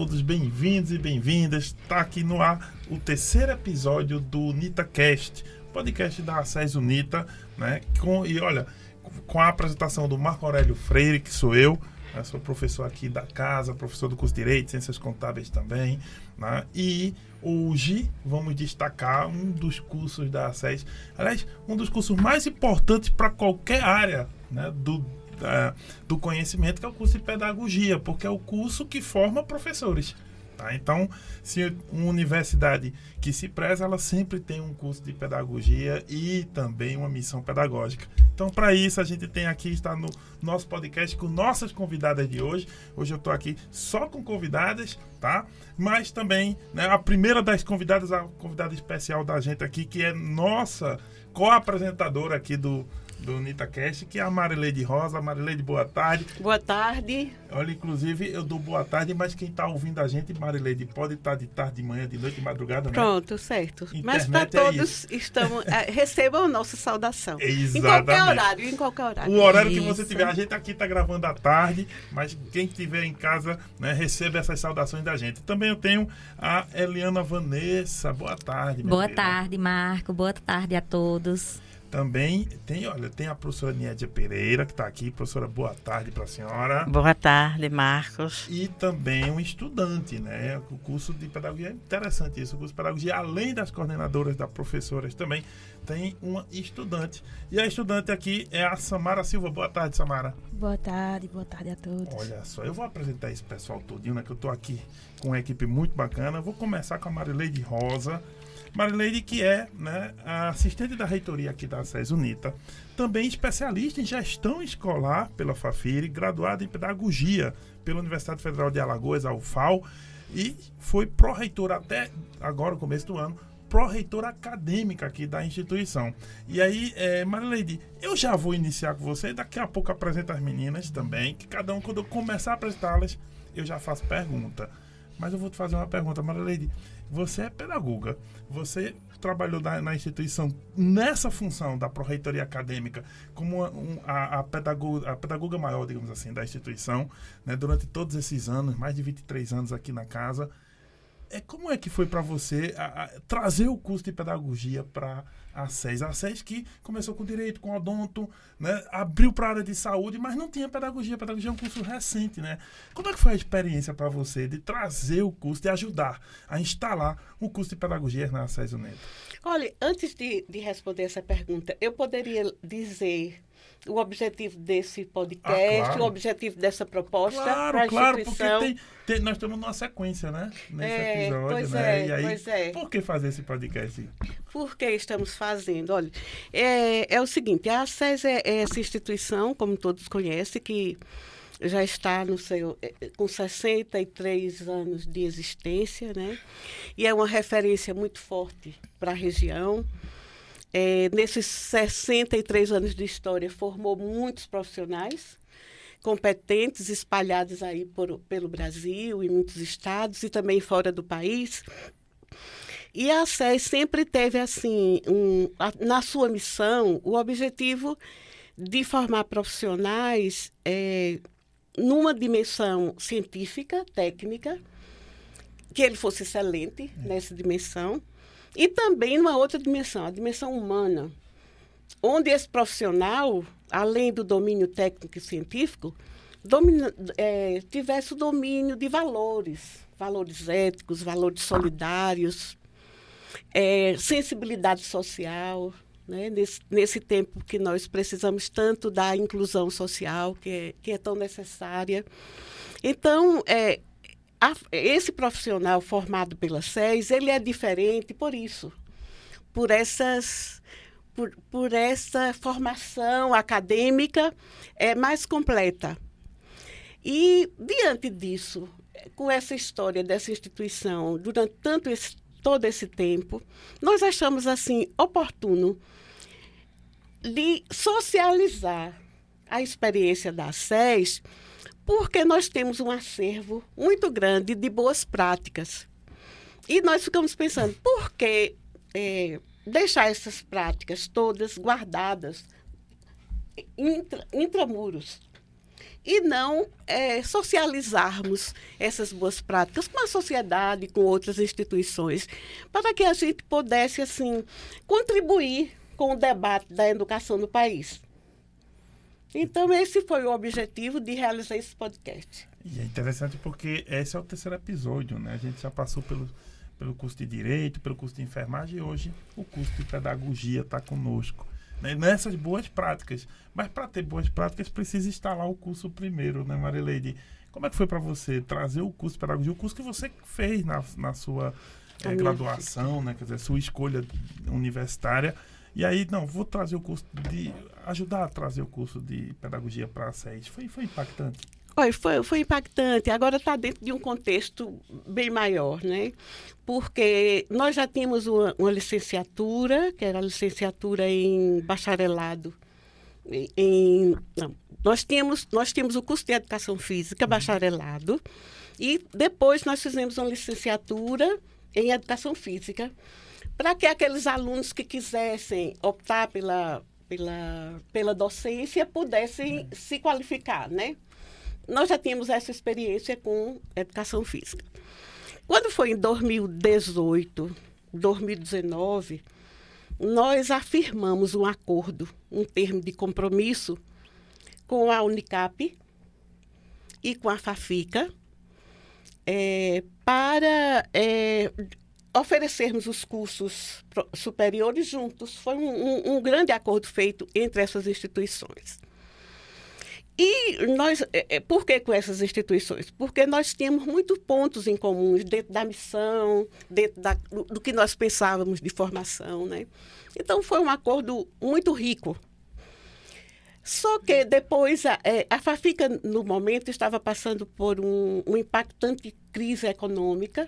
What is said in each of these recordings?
todos bem-vindos e bem-vindas. Está aqui no ar o terceiro episódio do UnitaCast, podcast da ACES Unita, né? Com a apresentação do Marco Aurélio Freire, que sou eu, né? Sou professor aqui da casa, professor do curso de Direito, Ciências Contábeis também, né? E hoje vamos destacar um dos cursos da ACES, aliás, um dos cursos mais importantes para qualquer área, né? Do conhecimento, que é o curso de pedagogia, porque é o curso que forma professores. Tá? Então, se uma universidade que se preza, ela sempre tem um curso de pedagogia e também uma missão pedagógica. Então, para isso, a gente tem aqui, está no nosso podcast com nossas convidadas de hoje. Hoje eu estou aqui só com convidadas, tá? Mas também, né, a primeira das convidadas, a convidada especial da gente aqui, que é nossa co-apresentadora aqui do UnitaCast, que é a Marileide Rosa. Marileide, boa tarde. Boa tarde. Olha, inclusive, eu dou boa tarde, mas quem está ouvindo a gente, Marileide, pode estar de tarde, de manhã, de noite, de madrugada, né? Pronto, certo. Internet mas para todos, recebam a nossa saudação. Exatamente. Em qualquer horário. O horário que você tiver, a gente aqui está gravando à tarde, mas quem estiver em casa, né, receba essas saudações da gente. Também eu tenho a Eliana Vanessa. Boa tarde, Boa tarde, Marco. Boa tarde a todos. Também tem a professora Niédia Pereira, que está aqui. Professora, boa tarde para a senhora. Boa tarde, Marcos. E também um estudante, né? O curso de pedagogia, é interessante isso. O curso de pedagogia, além das coordenadoras, das professoras, também tem uma estudante. E a estudante aqui é a Samara Silva. Boa tarde, Samara. Boa tarde a todos. Olha só, eu vou apresentar esse pessoal todinho, né? Que eu estou aqui com uma equipe muito bacana. Vou começar com a Marileide Rosa. Marileide, que é, né, a assistente da reitoria aqui da ACES Unita, também especialista em gestão escolar pela FAFIRE, graduada em pedagogia pela Universidade Federal de Alagoas, a UFAL, e foi pró-reitora até agora, no começo do ano, pró-reitora acadêmica aqui da instituição. E aí, Marileide, eu já vou iniciar com você, daqui a pouco apresento as meninas também, que cada um, quando eu começar a apresentá-las, eu já faço pergunta. Mas eu vou te fazer uma pergunta, Marileide. Você é pedagoga, você trabalhou na instituição nessa função da pró-reitoria acadêmica como a pedagoga maior, digamos assim, da instituição, né, durante todos esses anos, mais de 23 anos aqui na casa. Como é que foi para você trazer o curso de pedagogia para a ACES? A ACES que começou com direito, com odonto, né, abriu para a área de saúde, mas não tinha pedagogia. Pedagogia é um curso recente, né? Como é que foi a experiência para você de trazer o curso, de ajudar a instalar um curso de pedagogia na ACES Unita? Olha, antes de responder essa pergunta, eu poderia dizer o objetivo desse podcast, claro. O objetivo dessa proposta para a instituição. Porque nós estamos numa sequência, né? Nesse episódio, né? Pois é. Por que fazer esse podcast? Por que estamos fazendo? Olha, é o seguinte, a ACES é essa instituição, como todos conhecem, que já está com 63 anos de existência, né? E é uma referência muito forte para a região. Nesses 63 anos de história, formou muitos profissionais competentes, espalhados aí pelo Brasil, em muitos estados e também fora do país. E a ACES sempre teve, assim, na sua missão, o objetivo de formar profissionais numa dimensão científica, técnica, que ele fosse excelente nessa dimensão, e também numa outra dimensão, a dimensão humana, onde esse profissional, além do domínio técnico e científico, tivesse o domínio de valores éticos, valores solidários, sensibilidade social, né? Nesse tempo que nós precisamos tanto da inclusão social, que é tão necessária. Então, esse profissional formado pela SES, ele é diferente por isso, por essa formação acadêmica mais completa. E, diante disso, com essa história dessa instituição, durante todo esse tempo, nós achamos assim oportuno de socializar a experiência da SES, porque nós temos um acervo muito grande de boas práticas. E nós ficamos pensando, por que deixar essas práticas todas guardadas intramuros? e não socializarmos essas boas práticas com a sociedade, com outras instituições, para que a gente pudesse, assim, contribuir com o debate da educação no país. Então, esse foi o objetivo de realizar esse podcast. E é interessante porque esse é o terceiro episódio, né? A gente já passou pelo curso de Direito, pelo curso de Enfermagem, e hoje o curso de Pedagogia está conosco, né? Nessas boas práticas. Mas para ter boas práticas precisa instalar o curso primeiro, né, Marileide? Como é que foi para você trazer o curso de Pedagogia, o curso que você fez na sua graduação, né? Quer dizer, sua escolha universitária. E aí, não, vou trazer o curso ajudar a trazer o curso de Pedagogia para a SES. Foi impactante? Foi impactante. Agora está dentro de um contexto bem maior, né? Porque nós já tínhamos uma licenciatura, que era a licenciatura em bacharelado. Nós tínhamos o curso de Educação Física, bacharelado, e depois nós fizemos uma licenciatura em Educação Física, para que aqueles alunos que quisessem optar pela docência pudessem se qualificar, né? Nós já tínhamos essa experiência com Educação Física. Quando foi em 2018, 2019, nós afirmamos um acordo, um termo de compromisso com a Unicap e com a FAFICA para oferecermos os cursos superiores juntos. Foi um grande acordo feito entre essas instituições. E nós, por que com essas instituições? Porque nós tínhamos muitos pontos em comuns dentro da missão, dentro do que nós pensávamos de formação, né? Então, foi um acordo muito rico. Só que depois, a FAFICA, no momento, estava passando por uma impactante crise econômica,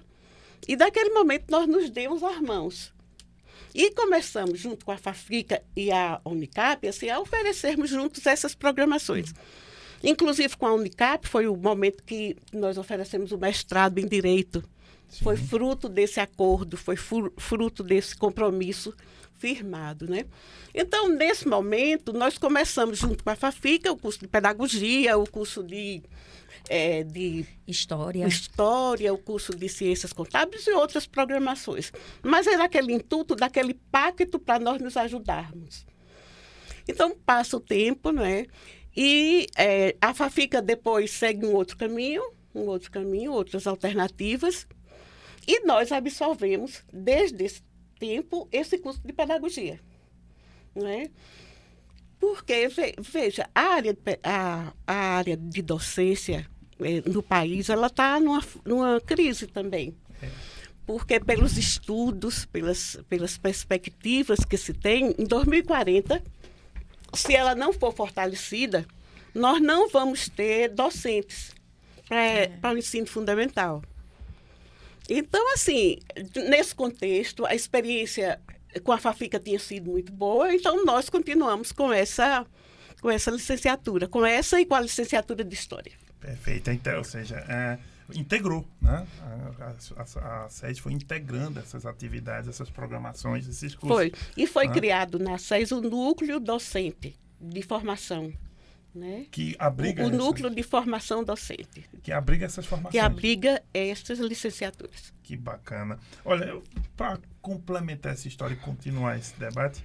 e naquele momento nós nos demos as mãos. E começamos, junto com a FAFICA e a Unicap, assim, a oferecermos juntos essas programações. Inclusive, com a Unicap, foi o momento que nós oferecemos o mestrado em Direito. Sim. Foi fruto desse acordo, foi fruto desse compromisso firmado, né? Então, nesse momento, nós começamos, junto com a FAFICA, o curso de Pedagogia, o curso de História, o curso de Ciências Contábeis e outras programações. Mas era aquele intuito daquele pacto para nós nos ajudarmos. Então, passa o tempo, né? E a FAFICA depois segue um outro caminho, outras alternativas. E nós absorvemos, desde esse tempo, esse curso de Pedagogia. Né? Porque, veja, a área de docência no país, ela está numa crise também. Porque pelos estudos, pelas perspectivas que se tem, em 2040, se ela não for fortalecida, nós não vamos ter docentes para o ensino fundamental. Então, assim, nesse contexto, a experiência com a FAFICA tinha sido muito boa, então nós continuamos com essa licenciatura, com essa e com a licenciatura de História. Perfeito. Então, ou seja, integrou, né? A SES foi integrando essas atividades, essas programações, esses cursos. Foi. E foi criado na SES o núcleo docente de formação. Né? Que abriga o núcleo de formação docente. Que abriga essas formações. Que abriga essas licenciaturas. Que bacana. Olha, para complementar essa história e continuar esse debate,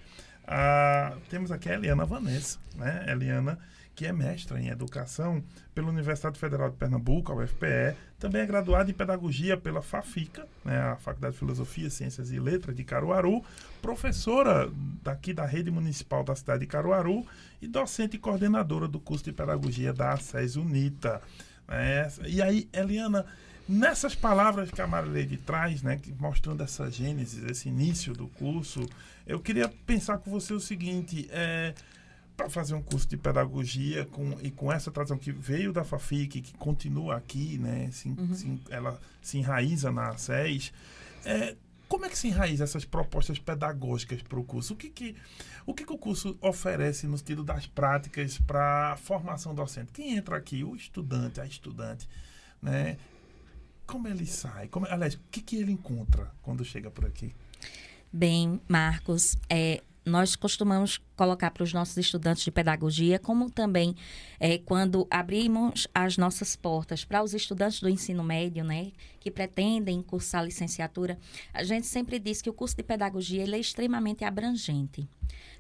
temos aqui a Eliana Vanessa, né? Eliana, que é mestra em Educação pela Universidade Federal de Pernambuco, a UFPE, também é graduada em Pedagogia pela FAFICA, né? A Faculdade de Filosofia, Ciências e Letras de Caruaru, professora daqui da Rede Municipal da cidade de Caruaru e docente e coordenadora do curso de Pedagogia da SES Unita. E aí, Eliana, nessas palavras que a Marileide traz, né, mostrando essa gênese, esse início do curso, eu queria pensar com você o seguinte, para fazer um curso de pedagogia com essa tradição que veio da FAFIC, que continua aqui, né, ela se enraiza na SES, como é que se enraiza essas propostas pedagógicas para o curso? O que o curso oferece no sentido das práticas para a formação docente? Quem entra aqui? O estudante, a estudante, né? Como ele sai? Aliás, o que ele encontra quando chega por aqui? Bem, Marcos, nós costumamos colocar para os nossos estudantes de pedagogia, como também quando abrimos as nossas portas para os estudantes do ensino médio, né, que pretendem cursar licenciatura, a gente sempre diz que o curso de pedagogia ele é extremamente abrangente,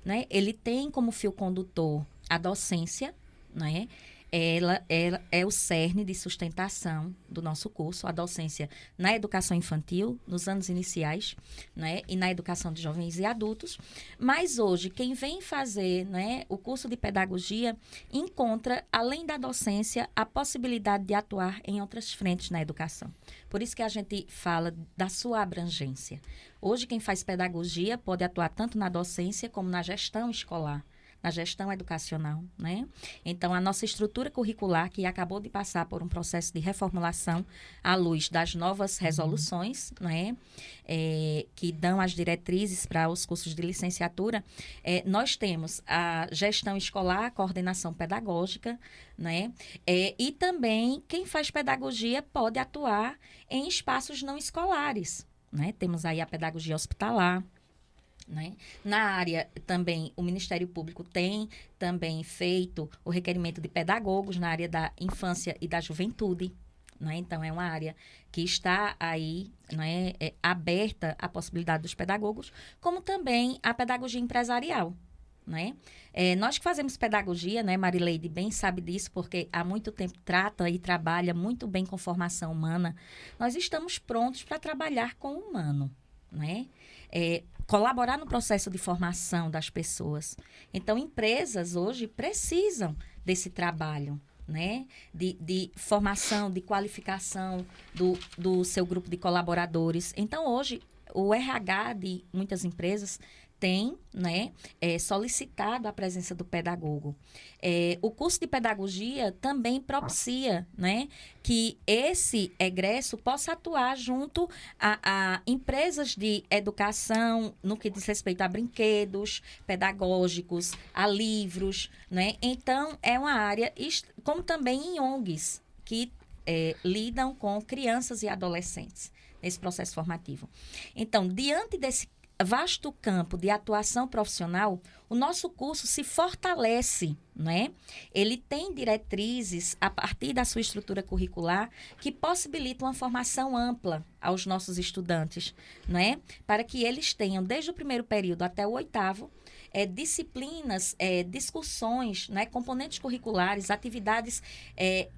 né? Ele tem como fio condutor a docência, né? Ela é o cerne de sustentação do nosso curso, a docência na educação infantil, nos anos iniciais, né, e na educação de jovens e adultos. Mas hoje, quem vem fazer, né, o curso de pedagogia encontra, além da docência, a possibilidade de atuar em outras frentes na educação. Por isso que a gente fala da sua abrangência. Hoje, quem faz pedagogia pode atuar tanto na docência como na gestão escolar, na gestão educacional, né? Então, a nossa estrutura curricular, que acabou de passar por um processo de reformulação à luz das novas resoluções, né? Que dão as diretrizes para os cursos de licenciatura, nós temos a gestão escolar, a coordenação pedagógica, né? E também, quem faz pedagogia pode atuar em espaços não escolares, né? Temos aí a pedagogia hospitalar, né? Na área também, o Ministério Público tem também feito o requerimento de pedagogos na área da infância e da juventude, né? Então, é uma área que está aí, né, aberta à possibilidade dos pedagogos, como também a pedagogia empresarial, né? Nós que fazemos pedagogia, né, Marileide bem sabe disso, porque há muito tempo trata e trabalha muito bem com formação humana, nós estamos prontos para trabalhar com o humano, né? Colaborar no processo de formação das pessoas. Então, empresas hoje precisam desse trabalho, né? De formação, de qualificação do seu grupo de colaboradores. Então, hoje, o RH de muitas empresas tem, né, solicitado a presença do pedagogo. O curso de pedagogia também propicia, né, que esse egresso possa atuar junto a empresas de educação no que diz respeito a brinquedos pedagógicos, a livros, né? Então, é uma área, como também em ONGs, que lidam com crianças e adolescentes nesse processo formativo. Então, diante desse vasto campo de atuação profissional, o nosso curso se fortalece, né? Ele tem diretrizes, a partir da sua estrutura curricular, que possibilitam uma formação ampla aos nossos estudantes, né? Para que eles tenham, desde o primeiro período até o 8º, disciplinas, discussões, né? Componentes curriculares, atividades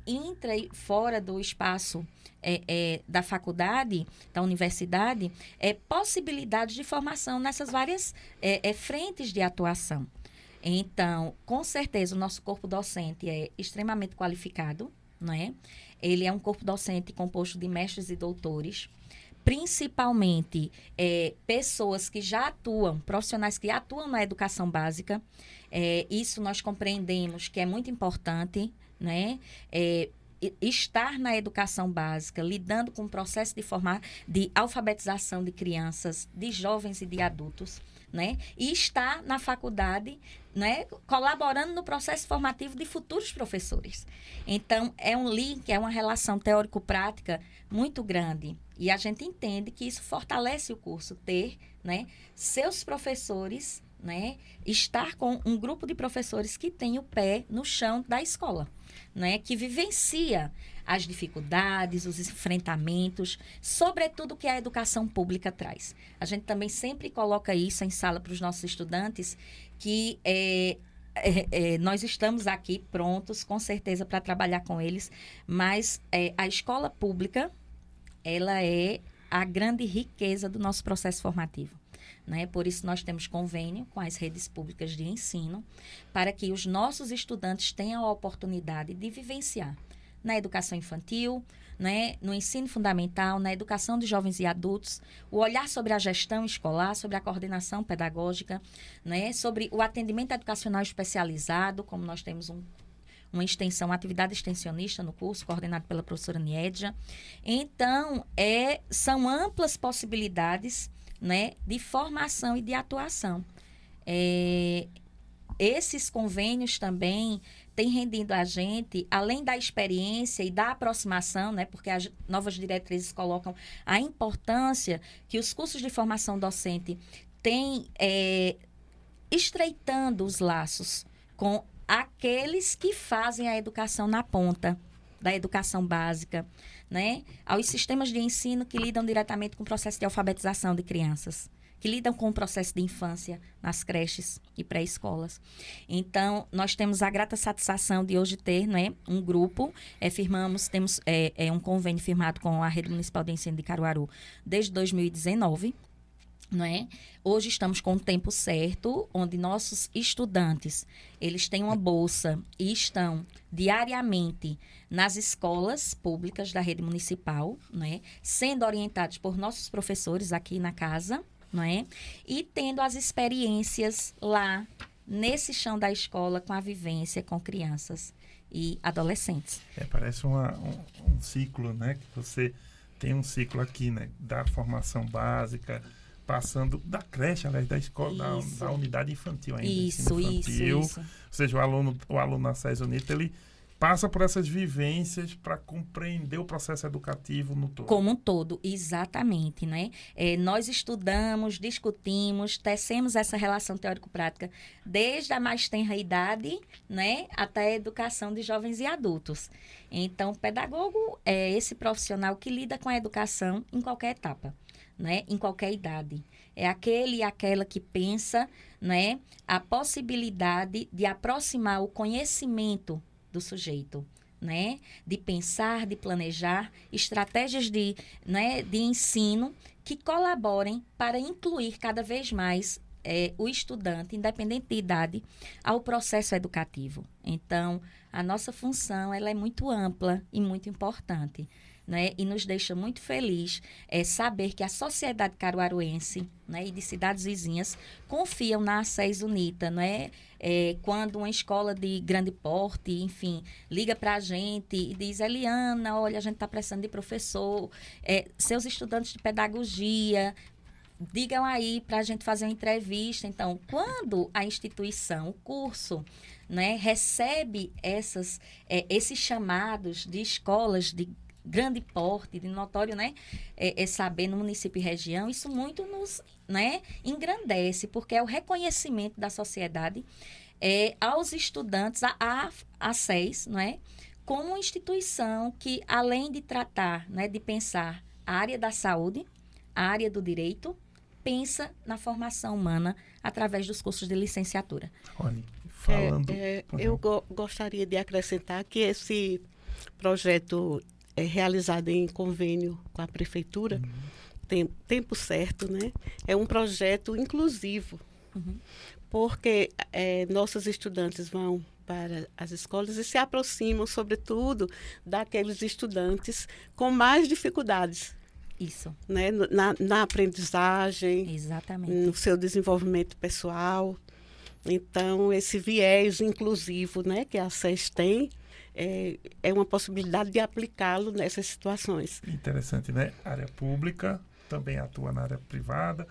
intra e fora do espaço da faculdade, da universidade, possibilidades de formação nessas várias frentes de atuação. Então, com certeza, o nosso corpo docente é extremamente qualificado, né? Ele é um corpo docente composto de mestres e doutores, principalmente pessoas que já atuam, profissionais que atuam na educação básica. Isso nós compreendemos que é muito importante, né? Estar na educação básica, lidando com o processo de alfabetização de crianças, de jovens e de adultos, né? E estar na faculdade, né, colaborando no processo formativo de futuros professores. Então, é um link, é uma relação teórico-prática muito grande. E a gente entende que isso fortalece o curso, ter, né, seus professores, né, estar com um grupo de professores que tem o pé no chão da escola, né, que vivencia as dificuldades, os enfrentamentos, sobretudo o que a educação pública traz. A gente também sempre coloca isso em sala para os nossos estudantes, que nós estamos aqui prontos, com certeza, para trabalhar com eles, mas a escola pública, ela é a grande riqueza do nosso processo formativo, né? Por isso, nós temos convênio com as redes públicas de ensino para que os nossos estudantes tenham a oportunidade de vivenciar na educação infantil, né, no ensino fundamental, na educação de jovens e adultos, o olhar sobre a gestão escolar, sobre a coordenação pedagógica, né, sobre o atendimento educacional especializado, como nós temos uma extensão, uma atividade extensionista no curso, coordenado pela professora Niedja. Então, são amplas possibilidades, né, de formação e de atuação. Esses convênios também têm rendido a gente, além da experiência e da aproximação, né, porque as novas diretrizes colocam a importância que os cursos de formação docente têm estreitando os laços com aqueles que fazem a educação na ponta, da educação básica, né? Aos sistemas de ensino que lidam diretamente com o processo de alfabetização de crianças, que lidam com o processo de infância nas creches e pré-escolas. Então, nós temos a grata satisfação de hoje ter, né, um grupo, temos um convênio firmado com a Rede Municipal de Ensino de Caruaru desde 2019, não é? Hoje estamos com o tempo certo, onde nossos estudantes, eles têm uma bolsa e estão diariamente nas escolas públicas da rede municipal, né? Sendo orientados por nossos professores aqui na casa, não é? E tendo as experiências lá, nesse chão da escola, com a vivência com crianças e adolescentes. Parece um ciclo, né? Que você tem um ciclo aqui, né? Da formação básica, passando da creche, aliás, da escola, da unidade infantil ainda. Isso. Ou seja, o aluno na SES UNITA, ele passa por essas vivências para compreender o processo educativo no todo. Como um todo, exatamente, né? Nós estudamos, discutimos, tecemos essa relação teórico-prática desde a mais tenra idade, né, até a educação de jovens e adultos. Então, o pedagogo é esse profissional que lida com a educação em qualquer etapa, né, em qualquer idade. É aquele e aquela que pensa, né, a possibilidade de aproximar o conhecimento do sujeito, né, de pensar, de planejar estratégias de ensino que colaborem para incluir cada vez mais o estudante, independente de idade, ao processo educativo. Então, a nossa função ela é muito ampla e muito importante, né? E nos deixa muito feliz saber que a sociedade caruaruense, né, e de cidades vizinhas confiam na SES UNITA, né? Quando uma escola de grande porte, enfim, liga para a gente e diz: Eliana, olha, a gente está precisando de professor, seus estudantes de pedagogia, digam aí para a gente fazer uma entrevista. Então, quando a instituição, o curso, né, recebe esses chamados de escolas de grande porte, de notório, né, saber no município e região, isso muito nos, né, engrandece, porque é o reconhecimento da sociedade aos estudantes, a SES, né, como uma instituição que, além de tratar, né, de pensar a área da saúde, a área do direito, pensa na formação humana através dos cursos de licenciatura. Olha, falando... eu gostaria de acrescentar que esse projeto é realizado em convênio com a prefeitura, tem tempo certo, né? É um projeto inclusivo, porque nossos estudantes vão para as escolas e se aproximam, sobretudo, daqueles estudantes com mais dificuldades. Isso. Né? Na aprendizagem, exatamente, no seu desenvolvimento pessoal. Então, esse viés inclusivo, né, que a SES tem, é uma possibilidade de aplicá-lo nessas situações. Interessante, né? Área pública, também atua na área privada,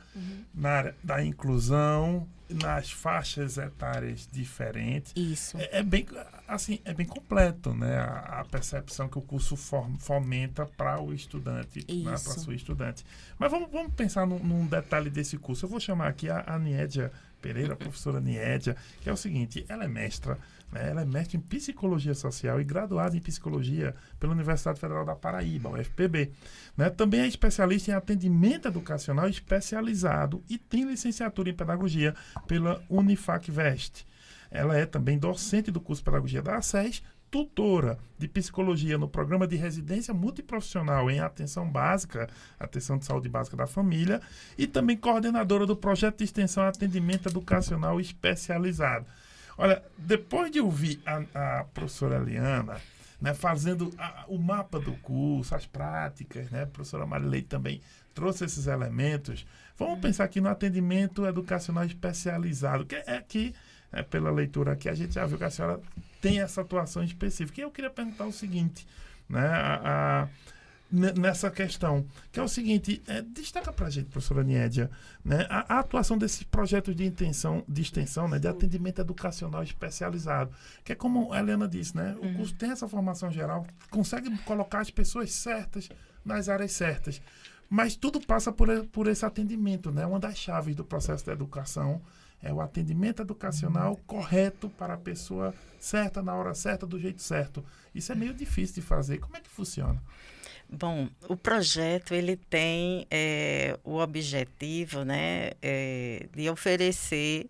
na área da inclusão, nas faixas etárias diferentes. Isso. É bem completo, né? A percepção que o curso fomenta para o estudante, né? Para a sua estudante. Mas vamos pensar num detalhe desse curso. Eu vou chamar aqui a Niédia Pereira, a professora Niédia, que é o seguinte: ela é mestra, né? Ela é mestre em Psicologia Social e graduada em Psicologia pela Universidade Federal da Paraíba, UFPB. Né? Também é especialista em atendimento educacional especializado e tem licenciatura em Pedagogia pela Unifac-Veste. Ela é também docente do curso de Pedagogia da SES, tutora de Psicologia no Programa de Residência Multiprofissional em Atenção Básica, Atenção de Saúde Básica da Família, e também coordenadora do Projeto de Extensão Atendimento Educacional Especializado. Olha, depois de ouvir a professora Eliana, né, fazendo o mapa do curso, as práticas, né, a professora Marileide também trouxe esses elementos, vamos pensar aqui no atendimento educacional especializado, que pela leitura aqui, a gente já viu que a senhora tem essa atuação específica. E eu queria perguntar o seguinte, né, nessa questão, que é o seguinte: destaca para a gente, professora Niédia, né, a atuação desses projetos de extensão, né, de atendimento educacional especializado, que é como a Helena disse, né, o curso tem essa formação geral, consegue colocar as pessoas certas nas áreas certas, mas tudo passa por esse atendimento, né? Uma das chaves do processo da educação É o atendimento educacional correto para a pessoa certa, na hora certa, do jeito certo. Isso é meio difícil de fazer. Como é que funciona? Bom, o projeto ele tem o objetivo, né, de oferecer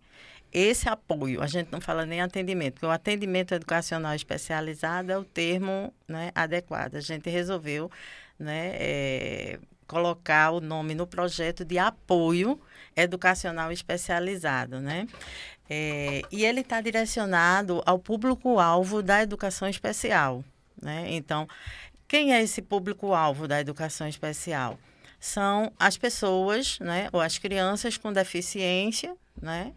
esse apoio. A gente não fala nem atendimento, porque o atendimento educacional especializado é o termo, né, adequado. A gente resolveu, né, colocar o nome no projeto de apoio educacional especializado, né? E ele está direcionado ao público-alvo da educação especial, né? Então, quem é esse público-alvo da educação especial? São as pessoas, né, ou as crianças com deficiência, né,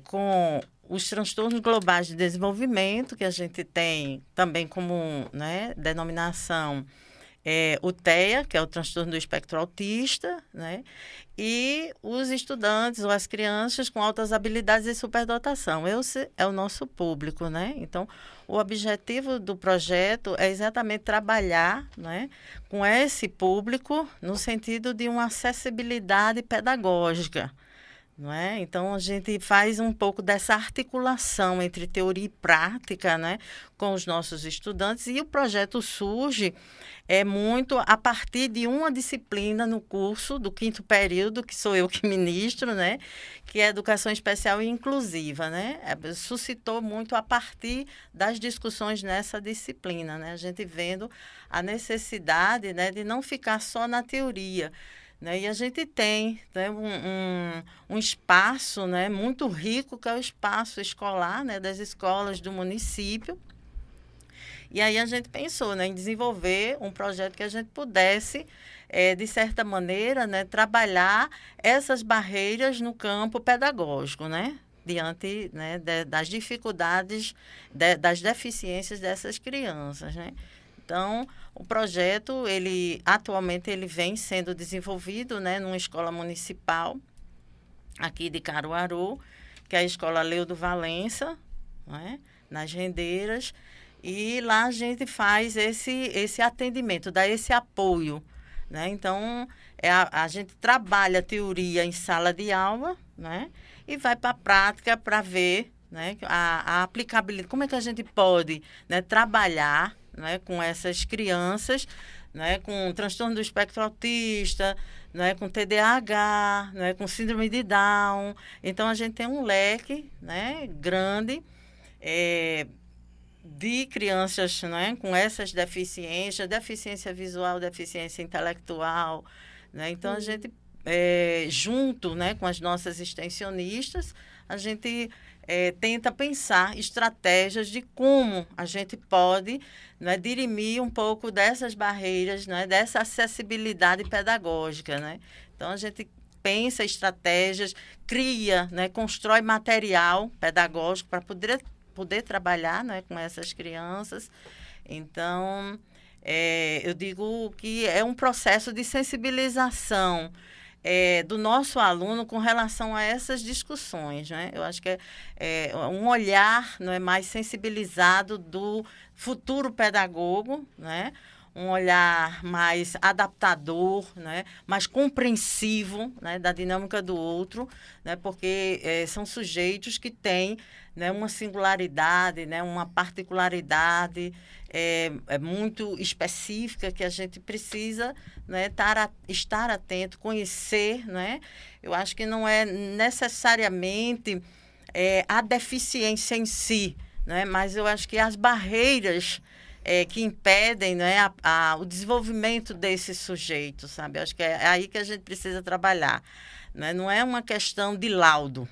com os transtornos globais de desenvolvimento, que a gente tem também como, né, denominação o TEA, que é o transtorno do espectro autista, né, e os estudantes ou as crianças com altas habilidades e superdotação. Esse é o nosso público, né? Então, o objetivo do projeto é exatamente trabalhar, né, com esse público no sentido de uma acessibilidade pedagógica, não é? Então, a gente faz um pouco dessa articulação entre teoria e prática, né, com os nossos estudantes, e o projeto surge muito a partir de uma disciplina no curso do 5º período, que sou eu que ministro, né, que é Educação Especial e Inclusiva, né? Suscitou muito a partir das discussões nessa disciplina, né? A gente vendo a necessidade, né, de não ficar só na teoria, né? E a gente tem, né, um espaço, né, muito rico, que é o espaço escolar, né, das escolas do município. E aí a gente pensou, né, em desenvolver um projeto que a gente pudesse, de certa maneira, né, trabalhar essas barreiras no campo pedagógico, né, diante, né, das dificuldades, das deficiências dessas crianças, né. Então, o projeto, atualmente, ele vem sendo desenvolvido, né, numa escola municipal aqui de Caruaru, que é a Escola Leudo Valença, né, nas Rendeiras, e lá a gente faz esse atendimento, dá esse apoio, né? Então, a gente trabalha a teoria em sala de aula, né, e vai para a prática para ver, né, a aplicabilidade, como é que a gente pode, né, trabalhar, né, com essas crianças, né, com transtorno do espectro autista, né, com TDAH, né, com síndrome de Down. Então, a gente tem um leque, né, grande de crianças, né, com essas deficiências, deficiência visual, deficiência intelectual, né? Então, a gente, junto, né, com as nossas extensionistas, a gente tenta pensar estratégias de como a gente pode, né, dirimir um pouco dessas barreiras, né, dessa acessibilidade pedagógica, né? Então, a gente pensa estratégias, cria, né, constrói material pedagógico para poder trabalhar, né, com essas crianças. Então, eu digo que é um processo de sensibilização do nosso aluno com relação a essas discussões, né? Eu acho que é um olhar, não é, mais sensibilizado do futuro pedagogo, né? Um olhar mais adaptador, né, mais compreensivo, né, da dinâmica do outro, né, porque são sujeitos que têm, né, uma singularidade, né, uma particularidade muito específica que a gente precisa, né, estar atento, conhecer, né? Eu acho que não é necessariamente a deficiência em si, né, mas eu acho que as barreiras que impedem, né, o desenvolvimento desse sujeito, sabe? Eu acho que é aí que a gente precisa trabalhar, né? Não é uma questão de laudo,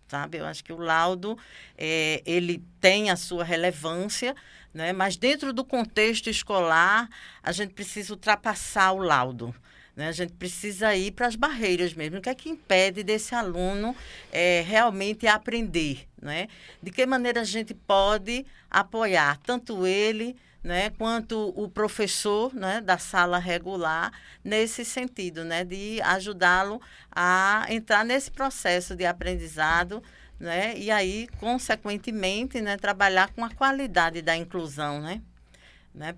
sabe? Eu acho que o laudo, ele tem a sua relevância, né? Mas dentro do contexto escolar, a gente precisa ultrapassar o laudo, né? A gente precisa ir para as barreiras mesmo. O que é que impede desse aluno realmente aprender, né? De que maneira a gente pode apoiar tanto ele, né, quanto o professor, né, da sala regular nesse sentido, né, de ajudá-lo a entrar nesse processo de aprendizado, né, e aí, consequentemente, né, trabalhar com a qualidade da inclusão, né?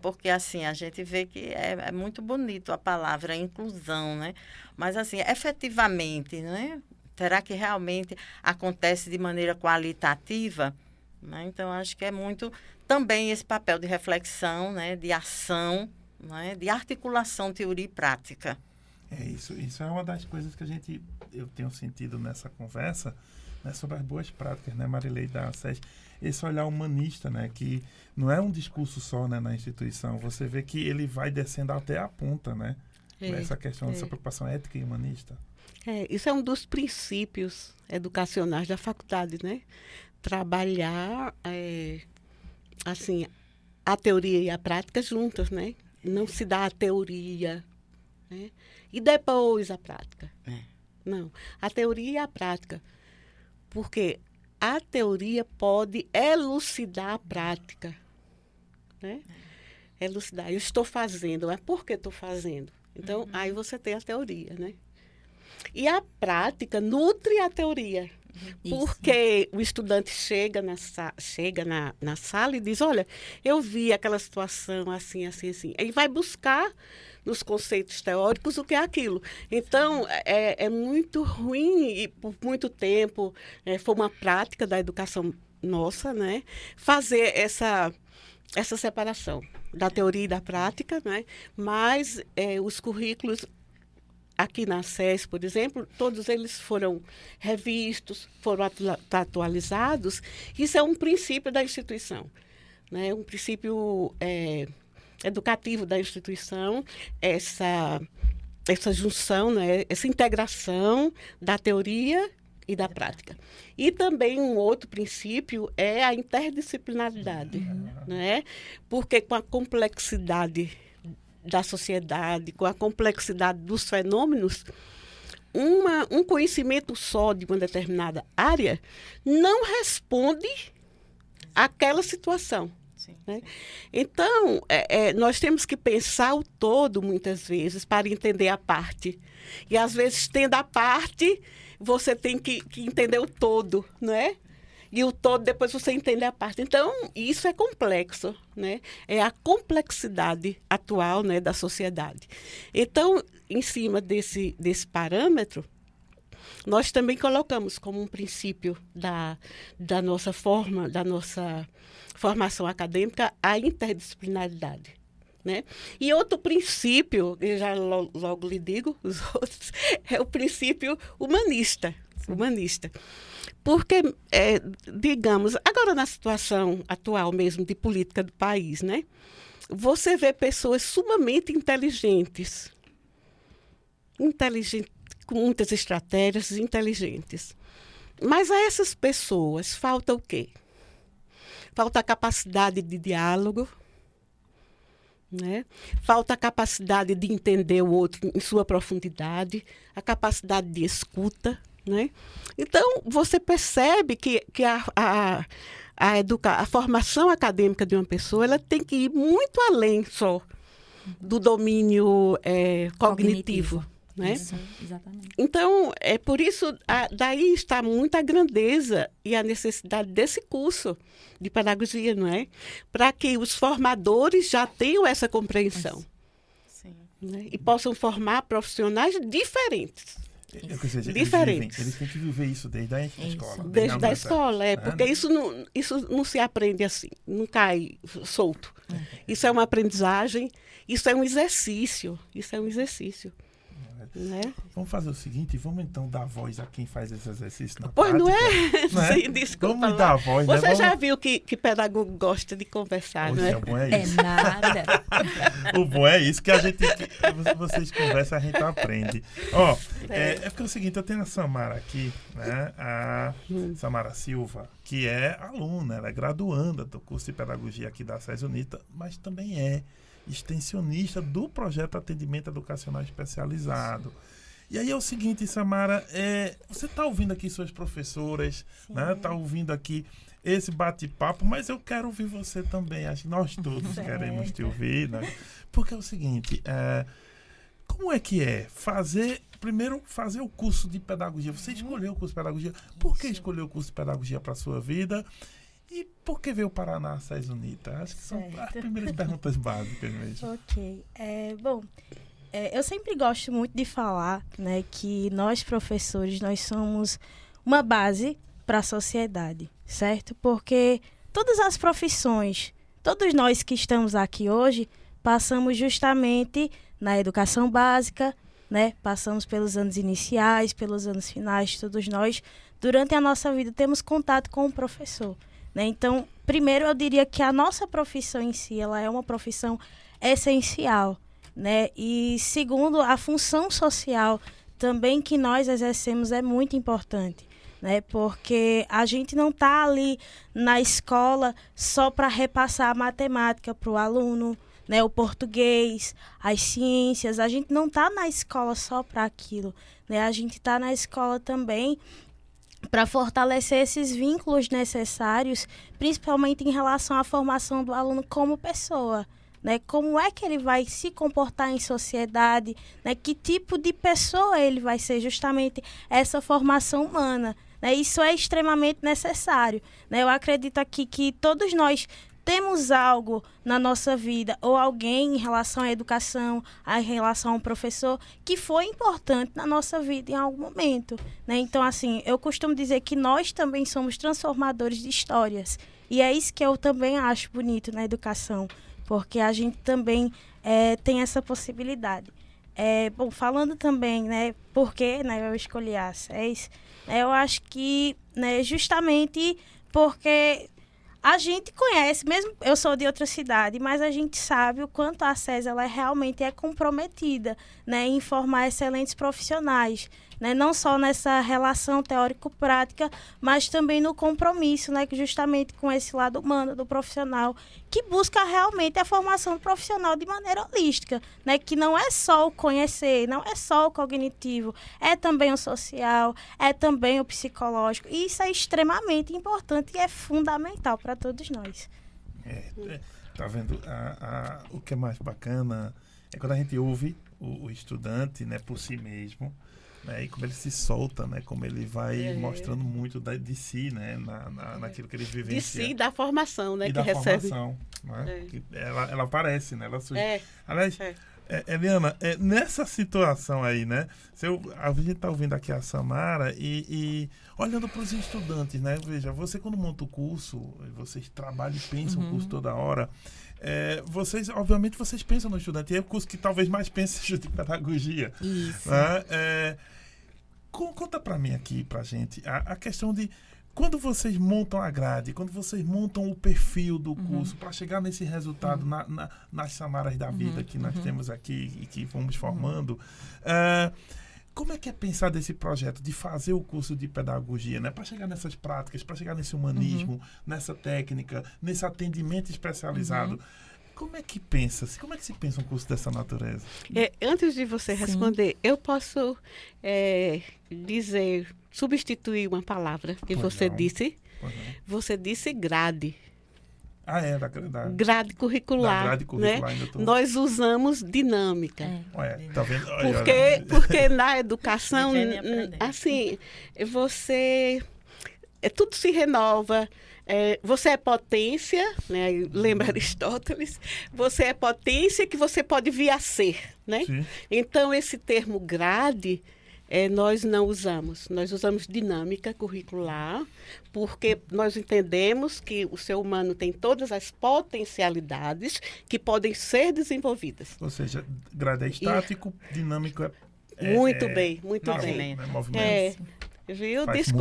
Porque, assim, a gente vê que é muito bonito a palavra inclusão, né? Mas, assim, efetivamente, né, Será que realmente acontece de maneira qualitativa? Né? Então, acho que é muito também esse papel de reflexão, né? De ação, né? De articulação, teoria e prática. Isso é uma das coisas que eu tenho sentido nessa conversa, né, sobre as boas práticas, né, Marilei, da SES, esse olhar humanista, né, que não é um discurso só, né, na instituição, você vê que ele vai descendo até a ponta, né, essa questão, essa preocupação ética e humanista. Isso é um dos princípios educacionais da faculdade, né? Trabalhar, assim, a teoria e a prática juntas, né? Não se dá a teoria, né? E depois a prática. Não, a teoria e a prática. Porque a teoria pode elucidar a prática, né? Elucidar. Eu estou fazendo, mas por que estou fazendo? Então, aí você tem a teoria, né? E a prática nutre a teoria. Porque o estudante chega na sala e diz, olha, eu vi aquela situação assim, assim, assim. Ele vai buscar nos conceitos teóricos o que é aquilo. Então, é muito ruim, e por muito tempo, foi uma prática da educação nossa, né? Fazer essa separação da teoria e da prática, né? Mas os currículos aqui na SES, por exemplo, todos eles foram revistos, foram atualizados. Isso é um princípio da instituição, né? Um princípio educativo da instituição, essa junção, né? Essa integração da teoria e da prática. E também um outro princípio é a interdisciplinaridade, né? Porque com a complexidade da sociedade, com a complexidade dos fenômenos, um conhecimento só de uma determinada área não responde àquela situação. Né? Então, nós temos que pensar o todo, muitas vezes, para entender a parte. E, às vezes, tendo a parte, você tem que entender o todo, não é? E o todo, depois você entende a parte. Então, isso é complexo, né? É a complexidade atual, né, da sociedade. Então, em cima desse parâmetro, nós também colocamos como um princípio da nossa formação acadêmica a interdisciplinaridade, né? E outro princípio, eu já logo lhe digo, os outros, é o princípio humanista. Porque, digamos, agora na situação atual mesmo de política do país, né? Você vê pessoas sumamente inteligentes, com muitas estratégias, inteligentes. Mas a essas pessoas falta o quê? Falta a capacidade de diálogo, né? Falta a capacidade de entender o outro em sua profundidade, a capacidade de escuta, né? Então, você percebe que a formação acadêmica de uma pessoa ela tem que ir muito além só do domínio cognitivo. Né? Isso, exatamente. Então, por isso, daí está muita grandeza e a necessidade desse curso de pedagogia, não é? Para que os formadores já tenham essa compreensão. Sim. Né? E possam formar profissionais diferentes. Diferentes. Eles têm que viver isso desde a escola. Desde a escola, porque isso não se aprende assim, não cai solto. Isso é uma aprendizagem, isso é um exercício. Né? Vamos fazer o seguinte, vamos então dar voz a quem faz esse exercício na prática. Não é? Sim, desculpa. Vamos dar voz. Você já viu que pedagogo gosta de conversar, Poxa, não é? O bom é isso. Nada. O bom é isso, que vocês conversam, a gente aprende. Porque é o seguinte, eu tenho a Samara aqui, né? A Samara Silva, que é aluna, ela é graduanda do curso de pedagogia aqui da SES UNITA, mas também é extensionista do projeto Atendimento Educacional Especializado. E aí é o seguinte, Samara, você está ouvindo aqui suas professoras, né? Está ouvindo aqui esse bate-papo, mas eu quero ouvir você também. Acho que nós todos queremos te ouvir, né? Porque é o seguinte, como é que primeiro fazer o curso de pedagogia? Você escolheu o curso de pedagogia. Por que escolheu o curso de pedagogia para a sua vida? E por que veio parar na SES UNITA? Acho que são as primeiras perguntas básicas mesmo. Ok. Bom, Eu sempre gosto muito de falar, né, que nós, professores, nós somos uma base para a sociedade, certo? Porque todas as profissões, todos nós que estamos aqui hoje, passamos justamente na educação básica, né? Passamos pelos anos iniciais, pelos anos finais, todos nós, durante a nossa vida, temos contato com o professor, né? Então, primeiro eu diria que a nossa profissão em si, ela é uma profissão essencial, né? E segundo, a função social também que nós exercemos é muito importante, né? Porque a gente não está ali na escola só para repassar a matemática para o aluno, né? O português, as ciências. A gente não está na escola só para aquilo, né? A gente está na escola também para fortalecer esses vínculos necessários, principalmente em relação à formação do aluno como pessoa, né? Como é que ele vai se comportar em sociedade, né? Que tipo de pessoa ele vai ser, justamente essa formação humana, né? Isso é extremamente necessário, né? Eu acredito aqui que todos nós temos algo na nossa vida, ou alguém em relação à educação, em relação a um professor, que foi importante na nossa vida em algum momento, né? Então, assim, eu costumo dizer que nós também somos transformadores de histórias. E é isso que eu também acho bonito na educação, porque a gente também tem essa possibilidade. Bom, falando também, né, por que, né, eu escolhi a SES, eu acho que, né, justamente porque a gente conhece, mesmo eu sou de outra cidade, mas a gente sabe o quanto a SES ela realmente é comprometida, né, em formar excelentes profissionais, né, não só nessa relação teórico-prática, mas também no compromisso, né, que justamente com esse lado humano do profissional, que busca realmente a formação do profissional de maneira holística, né, que não é só o conhecer, não é só o cognitivo, é também o social, é também o psicológico, e isso é extremamente importante e é fundamental para todos nós. Tá vendo? O que é mais bacana é quando a gente ouve o estudante, né, por si mesmo, né, e como ele se solta, né, como ele vai mostrando muito de si, né, naquilo que ele vivencia. De si, da formação, né, e que da recebe. Formação, né, que ela aparece, né, ela surge. Aliás, É. Eliana, nessa situação aí, né, a gente está ouvindo aqui a Samara e olhando para os estudantes, né, veja, você quando monta o curso, vocês trabalham e pensam o curso toda hora, obviamente vocês pensam no estudante, e é o curso que talvez mais pense seja de pedagogia. Isso. Né? Conta para mim aqui, pra gente, a questão de quando vocês montam a grade, quando vocês montam o perfil do curso para chegar nesse resultado nas Samaras da vida que nós temos aqui e que fomos formando, como é que é pensar desse projeto de fazer o curso de pedagogia, né? Para chegar nessas práticas, para chegar nesse humanismo, nessa técnica, nesse atendimento especializado? Como é que se pensa um curso dessa natureza? Antes de você responder, eu posso substituir uma palavra que você disse. Você disse grade. Da grade curricular. Da grade curricular, né? ainda tô... Nós usamos dinâmica. Tá vendo? Porque na educação, assim, tudo se renova. Você é potência, né? Lembra Aristóteles? Você é potência que você pode vir a ser, né? Sim. Então, esse termo grade, nós não usamos. Nós usamos dinâmica curricular, porque nós entendemos que o ser humano tem todas as potencialidades que podem ser desenvolvidas. Ou seja, grade é estático, dinâmico muito bem. Movimento. Viu? Faz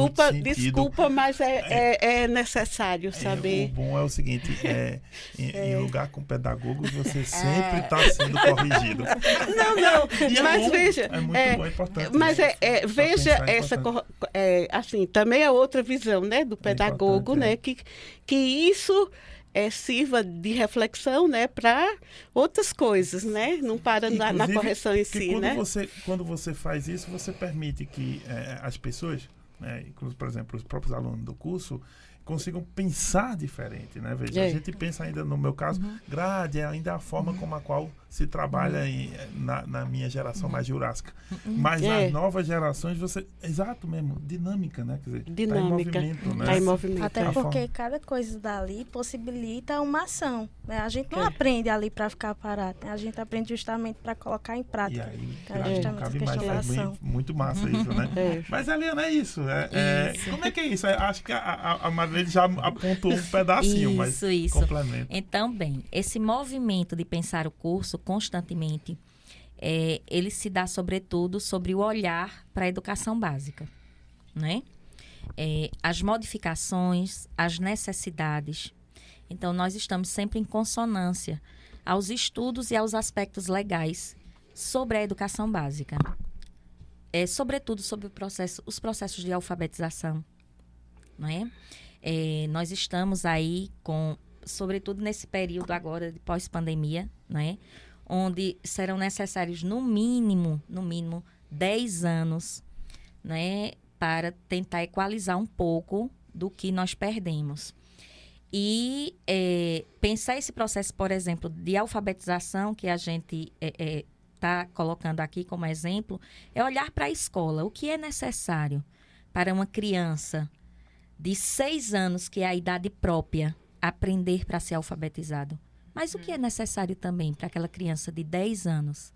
Desculpa, mas é necessário saber. O bom é o seguinte, em lugar com pedagogos, você sempre está sendo corrigido. Não, mas bom, veja... É muito bom, é importante. Mas veja essa... assim, também é outra visão, né, do pedagogo, né, que isso... sirva de reflexão, né, para outras coisas, né? Não para na correção em si, Quando você faz isso, você permite que as pessoas, né, inclusive, por exemplo, os próprios alunos do curso, consigam pensar diferente, né? Veja, a gente pensa ainda, no meu caso, grade é ainda a forma como a qual se trabalha na minha geração mais jurássica. Mas as novas gerações, exato mesmo, dinâmica, né? Quer dizer, Dinâmica. tá em movimento, né? Tá em movimento. Até A porque forma. cada coisa dali possibilita uma ação, né? A gente não aprende ali para ficar parado, né? A gente aprende justamente para colocar em E prática. aí, É claro, justamente não cabe essa mais, questão da faz ação. muito massa isso, né? Mas, Eliana, é isso. Isso. Como é que é isso? Acho que a Marilene já apontou um pedacinho, mas Isso. complementa. Então, bem, esse movimento de pensar o curso constantemente, ele se dá sobretudo sobre o olhar para a educação básica, né? As modificações, as necessidades. Então, nós estamos sempre em consonância aos estudos e aos aspectos legais sobre a educação básica. Sobretudo sobre os processos de alfabetização, não é? Nós estamos aí sobretudo nesse período agora de pós-pandemia, né? Onde serão necessários no mínimo 10 anos, né? Para tentar equalizar um pouco do que nós perdemos. E pensar esse processo, por exemplo, de alfabetização que a gente está colocando aqui como exemplo, é olhar para a escola. O que é necessário para uma criança de 6 anos, que é a idade própria, aprender para ser alfabetizado? Mas o que é necessário também para aquela criança de 10 anos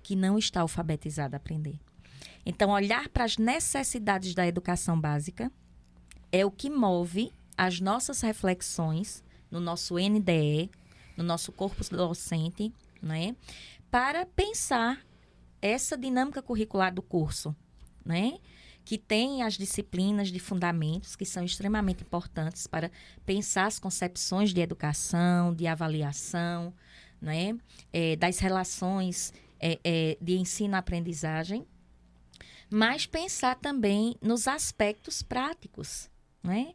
que não está alfabetizada aprender? Então, olhar para as necessidades da educação básica é o que move as nossas reflexões no nosso NDE, no nosso corpus docente, né? Para pensar essa dinâmica curricular do curso, né? Que tem as disciplinas de fundamentos, que são extremamente importantes para pensar as concepções de educação, de avaliação, né? Das relações de ensino-aprendizagem, mas pensar também nos aspectos práticos, né?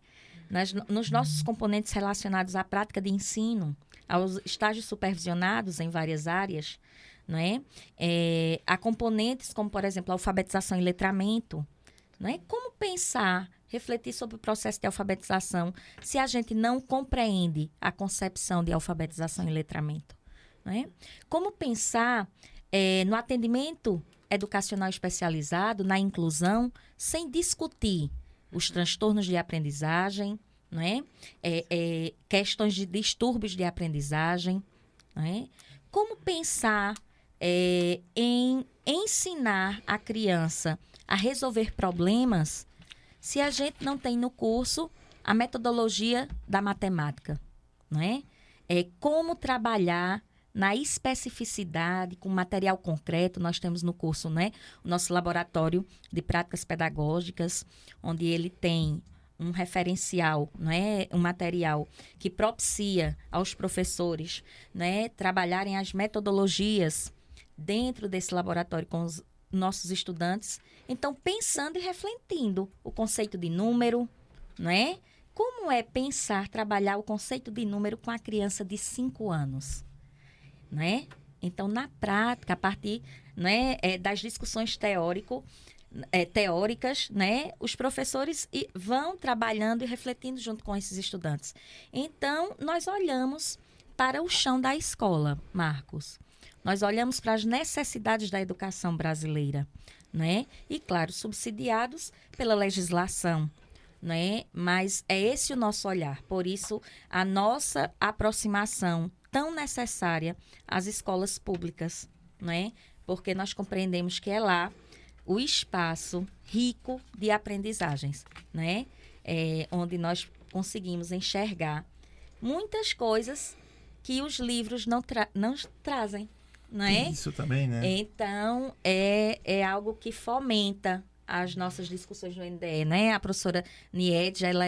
Nos nossos componentes relacionados à prática de ensino, aos estágios supervisionados em várias áreas, né? Há componentes como, por exemplo, a alfabetização e letramento, né? Como pensar, refletir sobre o processo de alfabetização se a gente não compreende a concepção de alfabetização e letramento, né? Como pensar no atendimento educacional especializado, na inclusão, sem discutir os transtornos de aprendizagem, né? Questões de distúrbios de aprendizagem, né? Como pensar em ensinar a criança a resolver problemas se a gente não tem no curso a metodologia da matemática, né? Como trabalhar na especificidade, com material concreto. Nós temos no curso, né, o nosso laboratório de práticas pedagógicas, onde ele tem um referencial, né, um material que propicia aos professores, né, trabalharem as metodologias dentro desse laboratório com os nossos estudantes. Então, pensando e refletindo o conceito de número, né? Como é pensar, trabalhar o conceito de número com a criança de 5 anos? Né? Então, na prática, a partir, né, das discussões teóricas, né, os professores vão trabalhando e refletindo junto com esses estudantes. Então, nós olhamos para o chão da escola, Marcos. Nós olhamos para as necessidades da educação brasileira, né? E, claro, subsidiados pela legislação, né? Mas é esse o nosso olhar. Por isso, a nossa aproximação tão necessária às escolas públicas, né? Porque nós compreendemos que é lá o espaço rico de aprendizagens, né? Onde nós conseguimos enxergar muitas coisas que os livros não trazem, não é? Isso também, né? Então, é algo que fomenta as nossas discussões no NDE, né? A professora Nied, ela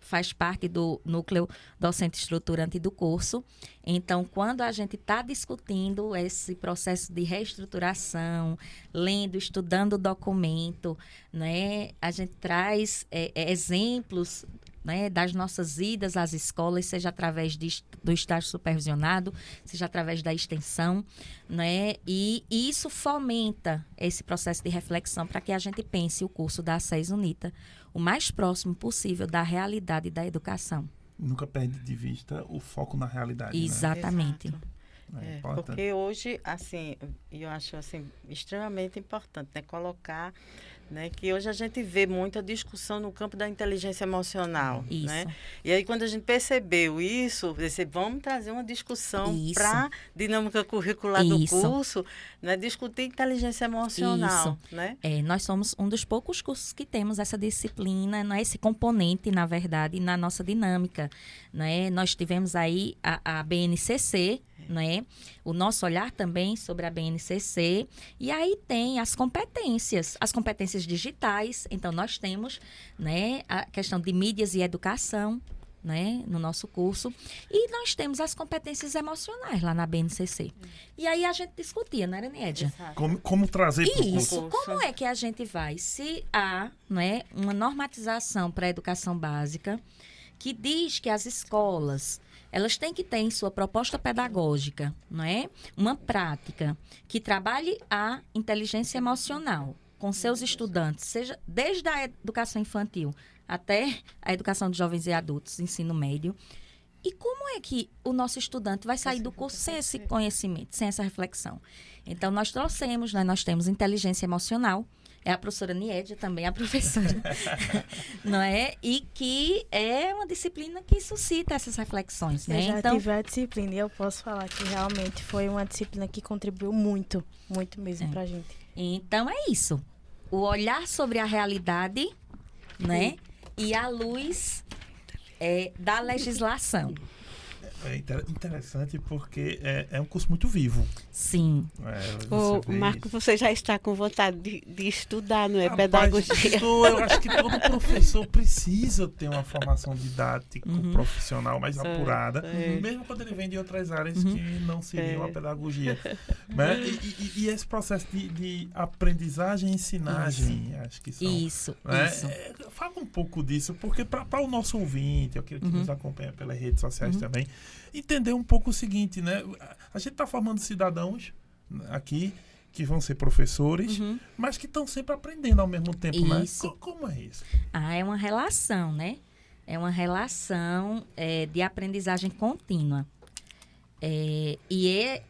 faz parte do núcleo docente estruturante do curso. Então, quando a gente está discutindo esse processo de reestruturação, lendo, estudando o documento, né, a gente traz exemplos, né, das nossas idas às escolas, seja através do estágio supervisionado, seja através da extensão, né, e isso fomenta esse processo de reflexão para que a gente pense o curso da SES UNITA o mais próximo possível da realidade da educação. Nunca perde de vista o foco na realidade. Exatamente. Né? É importante. Porque hoje, assim, eu acho assim, extremamente importante, né, colocar, né, que hoje a gente vê muita discussão no campo da inteligência emocional, Isso. né? E aí quando a gente percebeu isso, disse, vamos trazer uma discussão para dinâmica curricular do curso, né, discutir inteligência emocional, né? Nós somos um dos poucos cursos que temos essa disciplina, né, esse componente, na verdade, na nossa dinâmica, né? Nós tivemos aí a BNCC, né? O nosso olhar também sobre a BNCC, e aí tem as competências digitais. Então nós temos, né, a questão de mídias e educação, né, no nosso curso, e nós temos as competências emocionais lá na BNCC. E aí a gente discutia, não era, Niedia? Como trazer para o curso? Isso. Como é que a gente vai, se há, né, uma normatização para a educação básica que diz que as escolas elas têm que ter em sua proposta pedagógica, não é, uma prática que trabalhe a inteligência emocional com seus estudantes, seja desde a educação infantil até a educação de jovens e adultos, ensino médio. E como é que o nosso estudante vai sair do curso sem esse conhecimento, sem essa reflexão? Então, nós trouxemos, né, nós temos inteligência emocional, é a professora Niedia também, a professora, não é? E que é uma disciplina que suscita essas reflexões, né? Eu já então, tive a disciplina e eu posso falar que realmente foi uma disciplina que contribuiu muito, muito mesmo pra gente. Então, é isso. O olhar sobre a realidade, né? E a luz da legislação. É interessante porque é um curso muito vivo. Sim. Marco, você já está com vontade de estudar, não é? Rapaz, Pedagogia. Eu acho que todo professor precisa ter uma formação didática profissional mais apurada, mesmo quando ele vem de outras áreas que não seriam a pedagogia. Né? E esse processo de aprendizagem e ensinagem, acho que são... Isso. Fala um pouco disso, porque para o nosso ouvinte, aquele que nos acompanha pelas redes sociais também, entender um pouco o seguinte, né? A gente está formando cidadãos aqui que vão ser professores, mas que estão sempre aprendendo ao mesmo tempo, isso. né? Como é isso? É uma relação, né? É uma relação de aprendizagem contínua.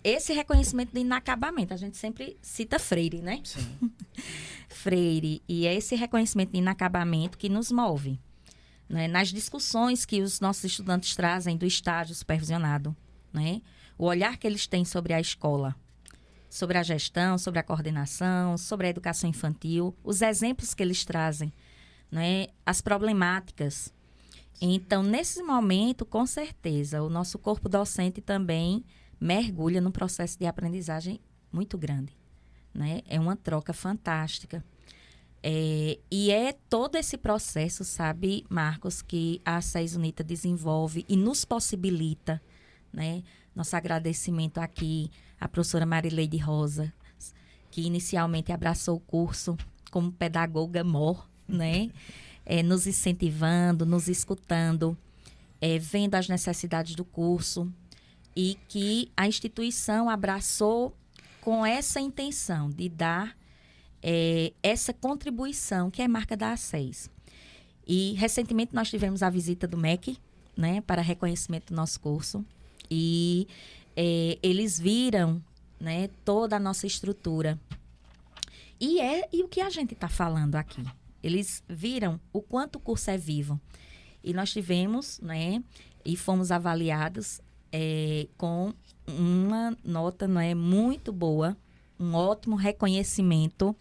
Esse reconhecimento de inacabamento, a gente sempre cita Freire, né? Sim. Freire, e é esse reconhecimento de inacabamento que nos move, né? Nas discussões que os nossos estudantes trazem do estágio supervisionado, né? O olhar que eles têm sobre a escola, sobre a gestão, sobre a coordenação, sobre a educação infantil, os exemplos que eles trazem, né? As problemáticas. Então, nesse momento, com certeza, o nosso corpo docente também mergulha num processo de aprendizagem muito grande, né? É uma troca fantástica. E é todo esse processo, sabe, Marcos, que a SES UNITA desenvolve e nos possibilita, né? Nosso agradecimento aqui à professora Marileide Rosa, que inicialmente abraçou o curso como pedagoga mor, né? Nos incentivando, nos escutando, vendo as necessidades do curso, e que a instituição abraçou com essa intenção de dar essa contribuição que é marca da ACES. E recentemente nós tivemos a visita do MEC, né, para reconhecimento do nosso curso, e eles viram, né, toda a nossa estrutura. E o que a gente está falando aqui? Eles viram o quanto o curso é vivo. E nós tivemos, né, e fomos avaliados com uma nota, né, muito boa, um ótimo reconhecimento,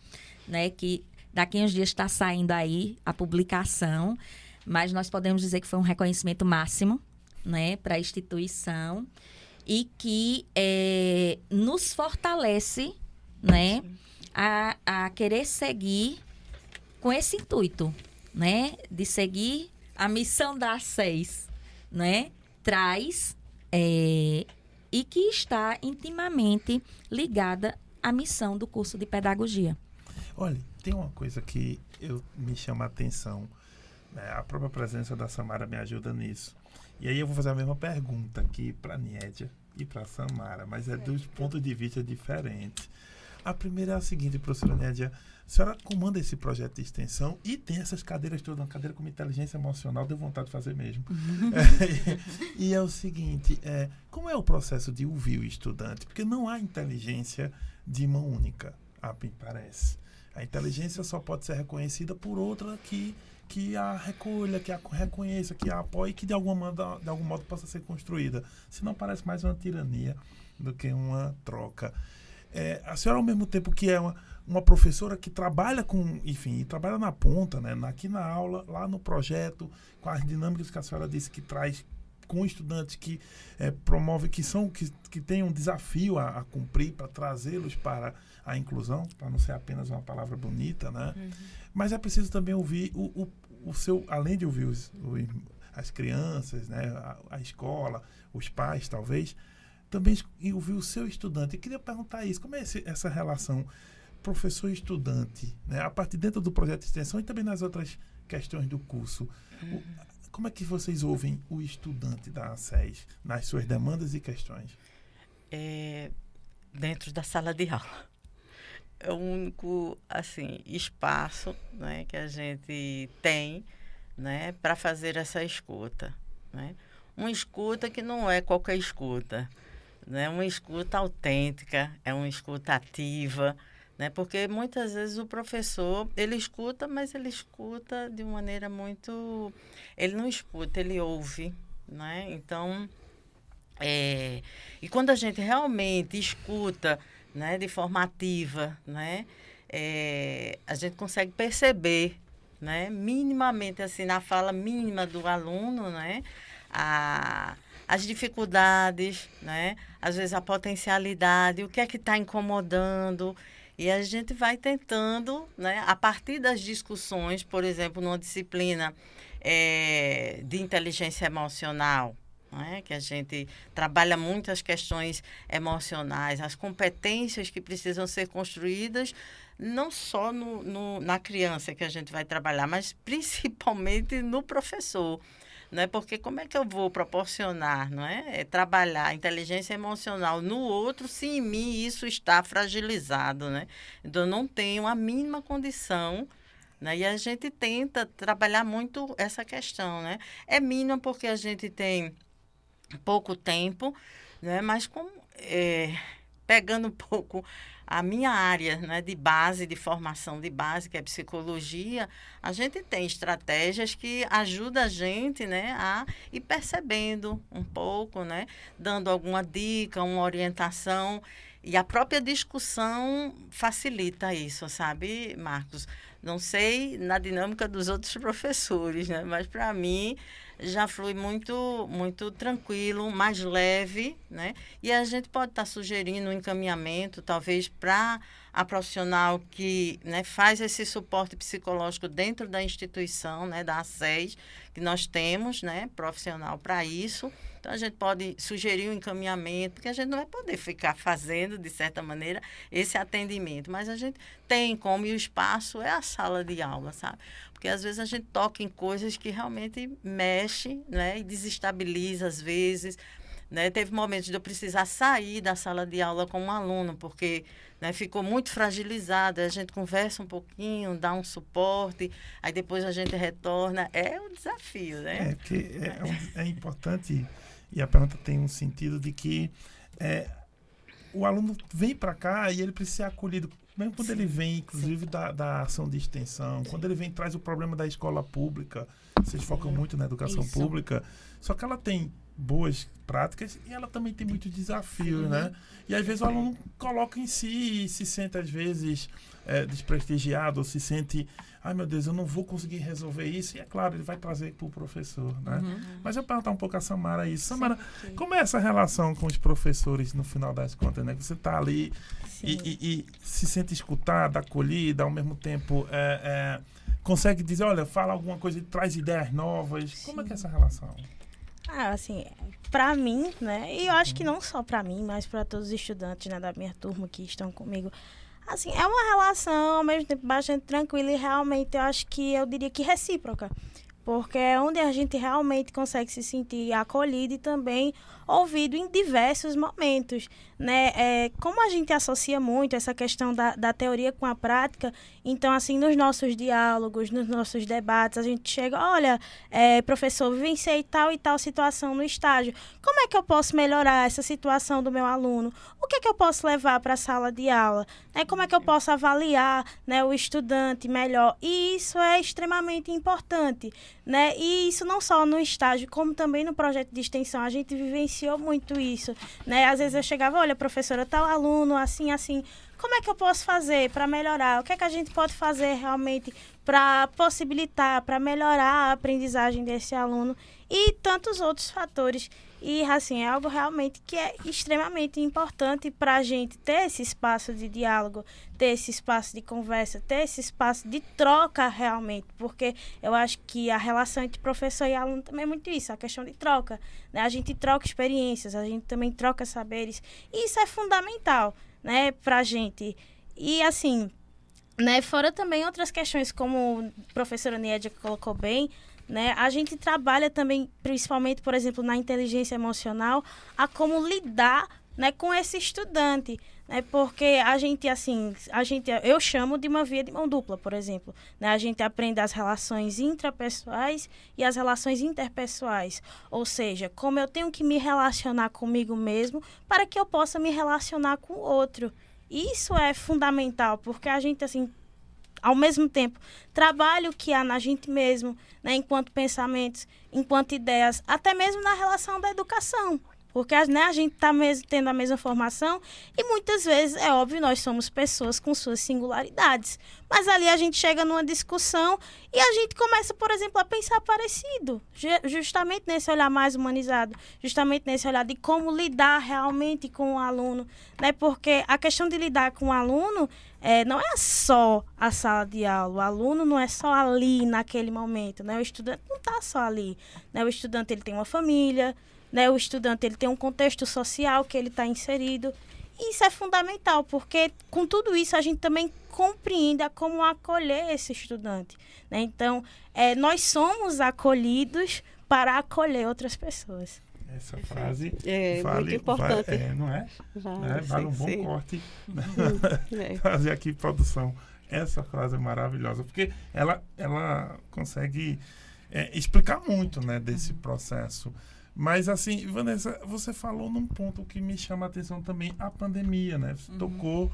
né, que daqui a uns dias está saindo aí a publicação, mas nós podemos dizer que foi um reconhecimento máximo, né, para a instituição, e que nos fortalece, né, a querer seguir com esse intuito, né, de seguir a missão da ACES, né, traz e que está intimamente ligada à missão do curso de pedagogia. Olha, tem uma coisa que me chama a atenção, né? A própria presença da Samara me ajuda nisso. E aí eu vou fazer a mesma pergunta aqui para a Niedia e para a Samara, mas dos pontos de vista diferentes. A primeira é a seguinte, professora Nédia. A senhora comanda esse projeto de extensão e tem essas cadeiras todas, uma cadeira como inteligência emocional, deu vontade de fazer mesmo. E é o seguinte, como é o processo de ouvir o estudante? Porque não há inteligência de mão única, a mim parece. A inteligência só pode ser reconhecida por outra que a recolha, que a reconheça, que a apoie e que de algum modo possa ser construída. Senão parece mais uma tirania do que uma troca. A senhora, ao mesmo tempo que é uma professora que trabalha trabalha na ponta, né? Aqui na aula, lá no projeto, com as dinâmicas que a senhora disse que traz com estudantes que promove, que tem um desafio a cumprir para trazê-los para a inclusão, para não ser apenas uma palavra bonita, né? Uhum. Mas é preciso também ouvir o seu, além de ouvir as crianças, né? A escola, os pais, talvez, também ouvir o seu estudante. Eu queria perguntar isso, como é essa relação professor-estudante, né? A partir dentro do projeto de extensão e também nas outras questões do curso. Como é que vocês ouvem o estudante da SES nas suas demandas e questões? Dentro da sala de aula. É o único espaço, né, que a gente tem, né, para fazer essa escuta. Né? Uma escuta que não é qualquer escuta. Né? Uma escuta autêntica, é uma escuta ativa. Né? Porque muitas vezes o professor, ele escuta, mas ele escuta de uma maneira muito... Ele não escuta, ele ouve. Né? Então, e quando a gente realmente escuta, né, de forma ativa, né, a gente consegue perceber, né, minimamente, assim, na fala mínima do aluno, né, as dificuldades, né, às vezes a potencialidade, o que é que está incomodando. E a gente vai tentando, né, a partir das discussões, por exemplo, numa disciplina de inteligência emocional, né, que a gente trabalha muito as questões emocionais, as competências que precisam ser construídas, não só na criança que a gente vai trabalhar, mas principalmente no professor. Né? Porque como é que eu vou proporcionar, não é? Trabalhar a inteligência emocional no outro se em mim isso está fragilizado, né? Então, eu não tenho a mínima condição, né? E a gente tenta trabalhar muito essa questão, né? É mínima porque a gente tem pouco tempo, né? Mas pegando um pouco a minha área, né, de base, de formação de base, que é psicologia, a gente tem estratégias que ajudam a gente, né, a ir percebendo um pouco, né, dando alguma dica, uma orientação, e a própria discussão facilita isso, sabe, Marcos? Não sei na dinâmica dos outros professores, né, mas para mim já flui muito, muito tranquilo, mais leve, né? E a gente pode estar sugerindo um encaminhamento, talvez, para a profissional que, né, faz esse suporte psicológico dentro da instituição, né, da SES, que nós temos, né, profissional para isso. Então, a gente pode sugerir um encaminhamento, porque a gente não vai poder ficar fazendo, de certa maneira, esse atendimento. Mas a gente tem como, e o espaço é a sala de aula, sabe? Porque, às vezes, a gente toca em coisas que realmente mexe, né, e desestabiliza, às vezes. Né? Teve momentos de eu precisar sair da sala de aula com um aluno, porque, né, ficou muito fragilizado. A gente conversa um pouquinho, dá um suporte, aí depois a gente retorna. É um desafio, né? Porque é importante, e a pergunta tem um sentido de que o aluno vem para cá e ele precisa ser acolhido. Mesmo quando ele vem, inclusive, da ação de extensão, quando ele vem traz o problema da escola pública, vocês focam muito na educação pública, só que ela tem boas práticas e ela também tem muitos desafios, né? E às vezes o aluno coloca em si e se sente, às vezes, desprestigiado, ou se sente, ai meu Deus, eu não vou conseguir resolver isso. E é claro, ele vai trazer para o professor, né? Mas eu perguntar um pouco a Samara isso. Samara, como é essa relação com os professores no final das contas, né? Você está ali e se sente escutada, acolhida, ao mesmo tempo consegue dizer, olha, fala alguma coisa e traz ideias novas. Como é que é essa relação? Assim, para mim, né, e eu acho que não só para mim, mas para todos os estudantes, né, da minha turma que estão comigo, assim, é uma relação ao mesmo tempo bastante tranquila e realmente eu acho que eu diria que recíproca, porque é onde a gente realmente consegue se sentir acolhido e também ouvido em diversos momentos, né? Como a gente associa muito essa questão da teoria com a prática, então, assim, nos nossos diálogos, nos nossos debates, a gente chega, olha, professor, vivenciei tal e tal situação no estágio, como é que eu posso melhorar essa situação do meu aluno? O que é que eu posso levar para a sala de aula? Como é que eu posso avaliar, né, o estudante melhor? E isso é extremamente importante, né? E isso não só no estágio, como também no projeto de extensão, a gente vivenciou muito isso, né? Às vezes eu chegava, olha, professora, tal aluno, assim, assim, como é que eu posso fazer para melhorar? O que é que a gente pode fazer realmente para possibilitar, para melhorar a aprendizagem desse aluno e tantos outros fatores. E, assim, é algo realmente que é extremamente importante para a gente ter esse espaço de diálogo, ter esse espaço de conversa, ter esse espaço de troca realmente, porque eu acho que a relação entre professor e aluno também é muito isso, a questão de troca, né? A gente troca experiências, a gente também troca saberes, e isso é fundamental, né, para a gente. E, assim, né, fora também outras questões, como a professora Niedia colocou bem, né, a gente trabalha também, principalmente, por exemplo, na inteligência emocional, a como lidar, né, com esse estudante, né, porque eu chamo de uma via de mão dupla, por exemplo, né, a gente aprende as relações intrapessoais e as relações interpessoais, ou seja, como eu tenho que me relacionar comigo mesmo para que eu possa me relacionar com o outro. Isso é fundamental, porque a gente, assim, ao mesmo tempo, trabalha o que há na gente mesmo, né, enquanto pensamentos, enquanto ideias, até mesmo na relação da educação. Porque, né, a gente está tendo a mesma formação e muitas vezes, é óbvio, nós somos pessoas com suas singularidades. Mas ali a gente chega numa discussão e a gente começa, por exemplo, a pensar parecido. Justamente nesse olhar mais humanizado, justamente nesse olhar de como lidar realmente com o aluno, né? Porque a questão de lidar com o aluno não é só a sala de aula. O aluno não é só ali naquele momento, né? O estudante não está só ali, né? O estudante ele tem uma família, né, o estudante ele tem um contexto social que ele está inserido. E isso é fundamental, porque com tudo isso a gente também compreende como acolher esse estudante, né? Então, nós somos acolhidos para acolher outras pessoas. Essa frase muito importante. Não é? Vale um bom corte. Fazer aqui, produção. Essa frase é maravilhosa, porque ela consegue explicar muito, né, desse processo. Mas, assim, Vanessa, você falou num ponto que me chama a atenção também, a pandemia, né? Você tocou,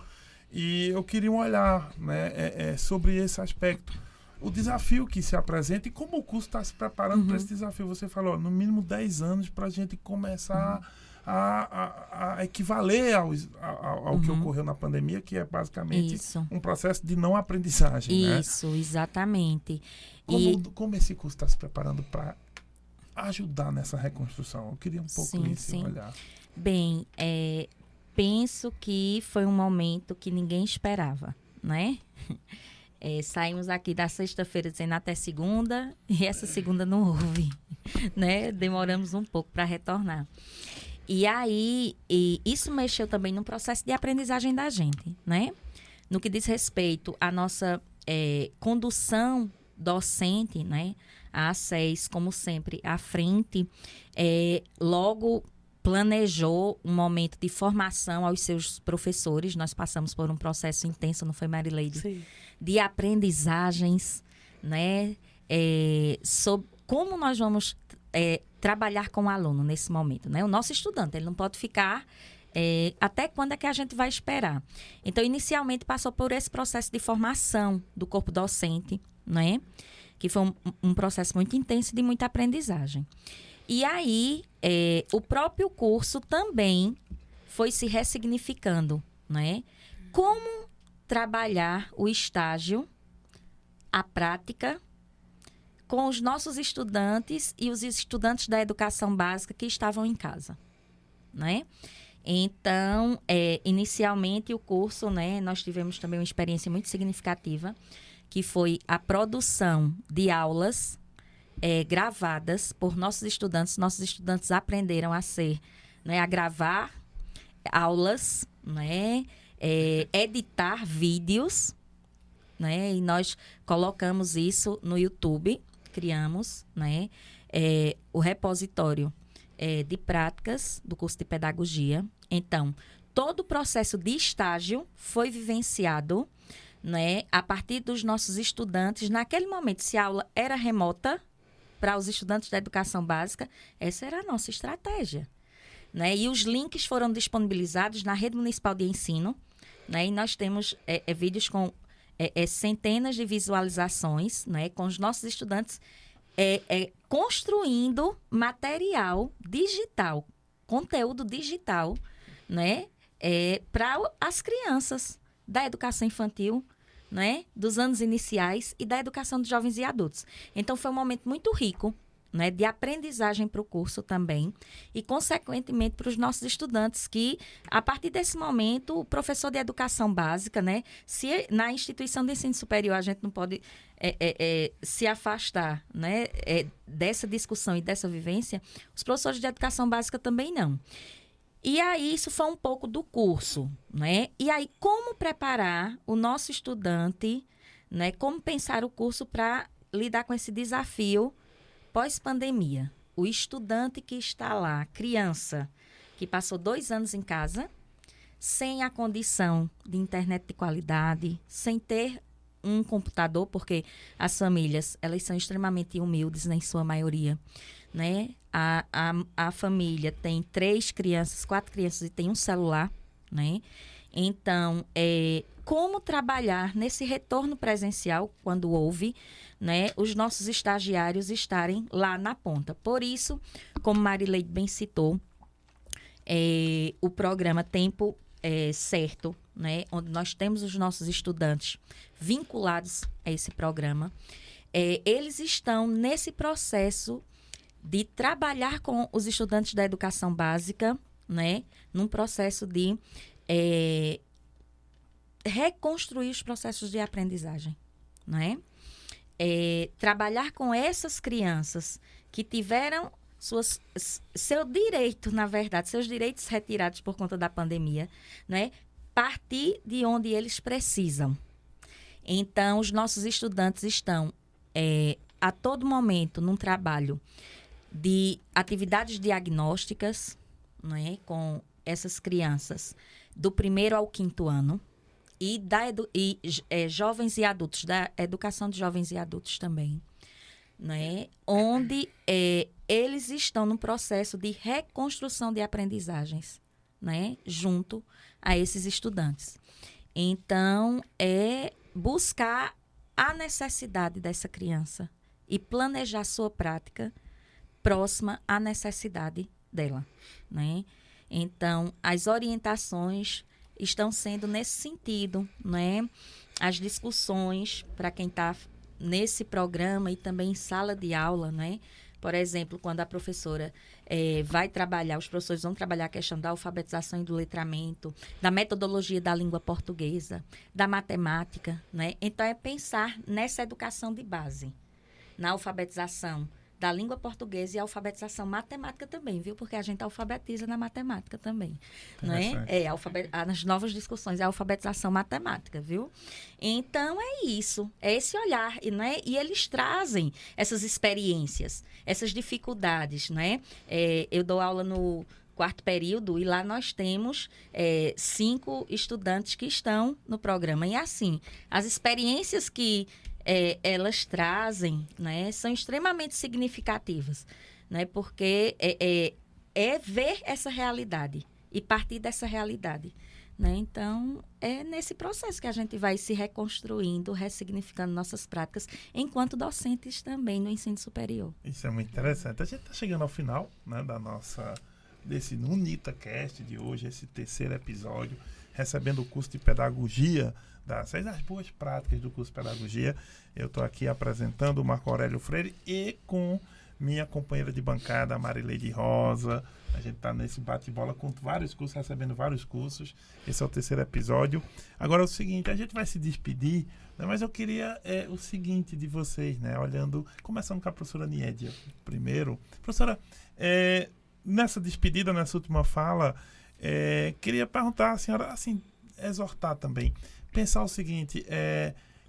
e eu queria um olhar, né, sobre esse aspecto. O desafio que se apresenta e como o curso está se preparando para esse desafio. Você falou, no mínimo 10 anos para a gente começar a equivaler ao que ocorreu na pandemia, que é basicamente um processo de não aprendizagem, né? Isso, exatamente. Como esse curso está se preparando para ajudar nessa reconstrução? Eu queria um pouco esse olhar. Bem, penso que foi um momento que ninguém esperava, né? Saímos aqui da sexta-feira dizendo até segunda, e essa segunda não houve, né? Demoramos um pouco para retornar. E aí, isso mexeu também no processo de aprendizagem da gente, né? No que diz respeito à nossa condução docente, né? A ACES, como sempre, à frente, logo planejou um momento de formação aos seus professores. Nós passamos por um processo intenso, não foi, Marileide? Sim. De aprendizagens, né? Sobre como nós vamos trabalhar com o aluno nesse momento, né? O nosso estudante, ele não pode ficar... até quando é que a gente vai esperar? Então, inicialmente, passou por esse processo de formação do corpo docente, né? Que foi um processo muito intenso de muita aprendizagem. E aí, o próprio curso também foi se ressignificando, né? Como trabalhar o estágio, a prática, com os nossos estudantes e os estudantes da educação básica que estavam em casa, né? Então, inicialmente, o curso, né, nós tivemos também uma experiência muito significativa, que foi a produção de aulas gravadas por nossos estudantes. Nossos estudantes aprenderam a gravar aulas, né, editar vídeos, né, e nós colocamos isso no YouTube, criamos, né, o repositório de práticas do curso de pedagogia. Então, todo o processo de estágio foi vivenciado, né, a partir dos nossos estudantes. Naquele momento, se a aula era remota, para os estudantes da educação básica, essa era a nossa estratégia. Né? E os links foram disponibilizados na Rede Municipal de Ensino, né? E nós temos vídeos com centenas de visualizações, né? Com os nossos estudantes construindo material digital, conteúdo digital, né? Para as crianças da educação infantil, né? Dos anos iniciais e da educação de jovens e adultos. Então, foi um momento muito rico, né, de aprendizagem para o curso também e, consequentemente, para os nossos estudantes que, a partir desse momento, o professor de educação básica, né, se na instituição de ensino superior a gente não pode se afastar, né, dessa discussão e dessa vivência, os professores de educação básica também não. E aí, isso foi um pouco do curso, né? E aí, como preparar o nosso estudante, né, como pensar o curso para lidar com esse desafio pós-pandemia? O estudante que está lá, criança, que passou 2 anos em casa, sem a condição de internet de qualidade, sem ter um computador, porque as famílias, elas são extremamente humildes, né, em sua maioria, né? A família tem 3 crianças, 4 crianças e tem um celular, né? Então, como trabalhar nesse retorno presencial, quando houve, né, os nossos estagiários estarem lá na ponta. Por isso, como Marileide bem citou, o programa Tempo Certo, né, onde nós temos os nossos estudantes vinculados a esse programa, eles estão nesse processo de trabalhar com os estudantes da educação básica, né, num processo de reconstruir os processos de aprendizagem, né? Trabalhar com essas crianças que tiveram seu direito, na verdade, seus direitos retirados por conta da pandemia, né? Partir de onde eles precisam. Então, os nossos estudantes estão a todo momento num trabalho de atividades diagnósticas, né, com essas crianças do 1º ao 5º ano e jovens e adultos, da educação de jovens e adultos também, né, onde eles estão no processo de reconstrução de aprendizagens, né, junto a esses estudantes. Então, buscar a necessidade dessa criança e planejar sua prática próxima à necessidade dela, né? Então, as orientações estão sendo nesse sentido, né? As discussões, para quem está nesse programa e também em sala de aula, né? Por exemplo, quando a professora vai trabalhar, os professores vão trabalhar a questão da alfabetização e do letramento, da metodologia da língua portuguesa, da matemática, né? Então, é pensar nessa educação de base, na alfabetização da língua portuguesa e a alfabetização matemática também, viu? Porque a gente alfabetiza na matemática também, né? Nas novas discussões, é a alfabetização matemática, viu? Então, é isso. É esse olhar, né? E eles trazem essas experiências, essas dificuldades, né? Eu dou aula no 4º período e lá nós temos 5 estudantes que estão no programa. E assim, as experiências que elas trazem, né, são extremamente significativas, né, porque ver essa realidade e partir dessa realidade, né? Então, é nesse processo que a gente vai se reconstruindo, ressignificando nossas práticas, enquanto docentes também no ensino superior. Isso é muito interessante. A gente está chegando ao final, né, desse UnitaCast de hoje, esse 3º episódio, recebendo o curso de pedagogia das boas práticas do curso de pedagogia. Eu estou aqui apresentando o Marco Aurélio Freire e com minha companheira de bancada, a Marileide Rosa. A gente está nesse bate-bola com vários cursos, recebendo vários cursos. Esse é o 3º episódio. Agora é o seguinte, a gente vai se despedir, né, mas eu queria o seguinte de vocês, né, começando com a professora Niédia primeiro. Professora, nessa despedida, nessa última fala, queria perguntar à senhora, assim, exortar também, pensar o seguinte,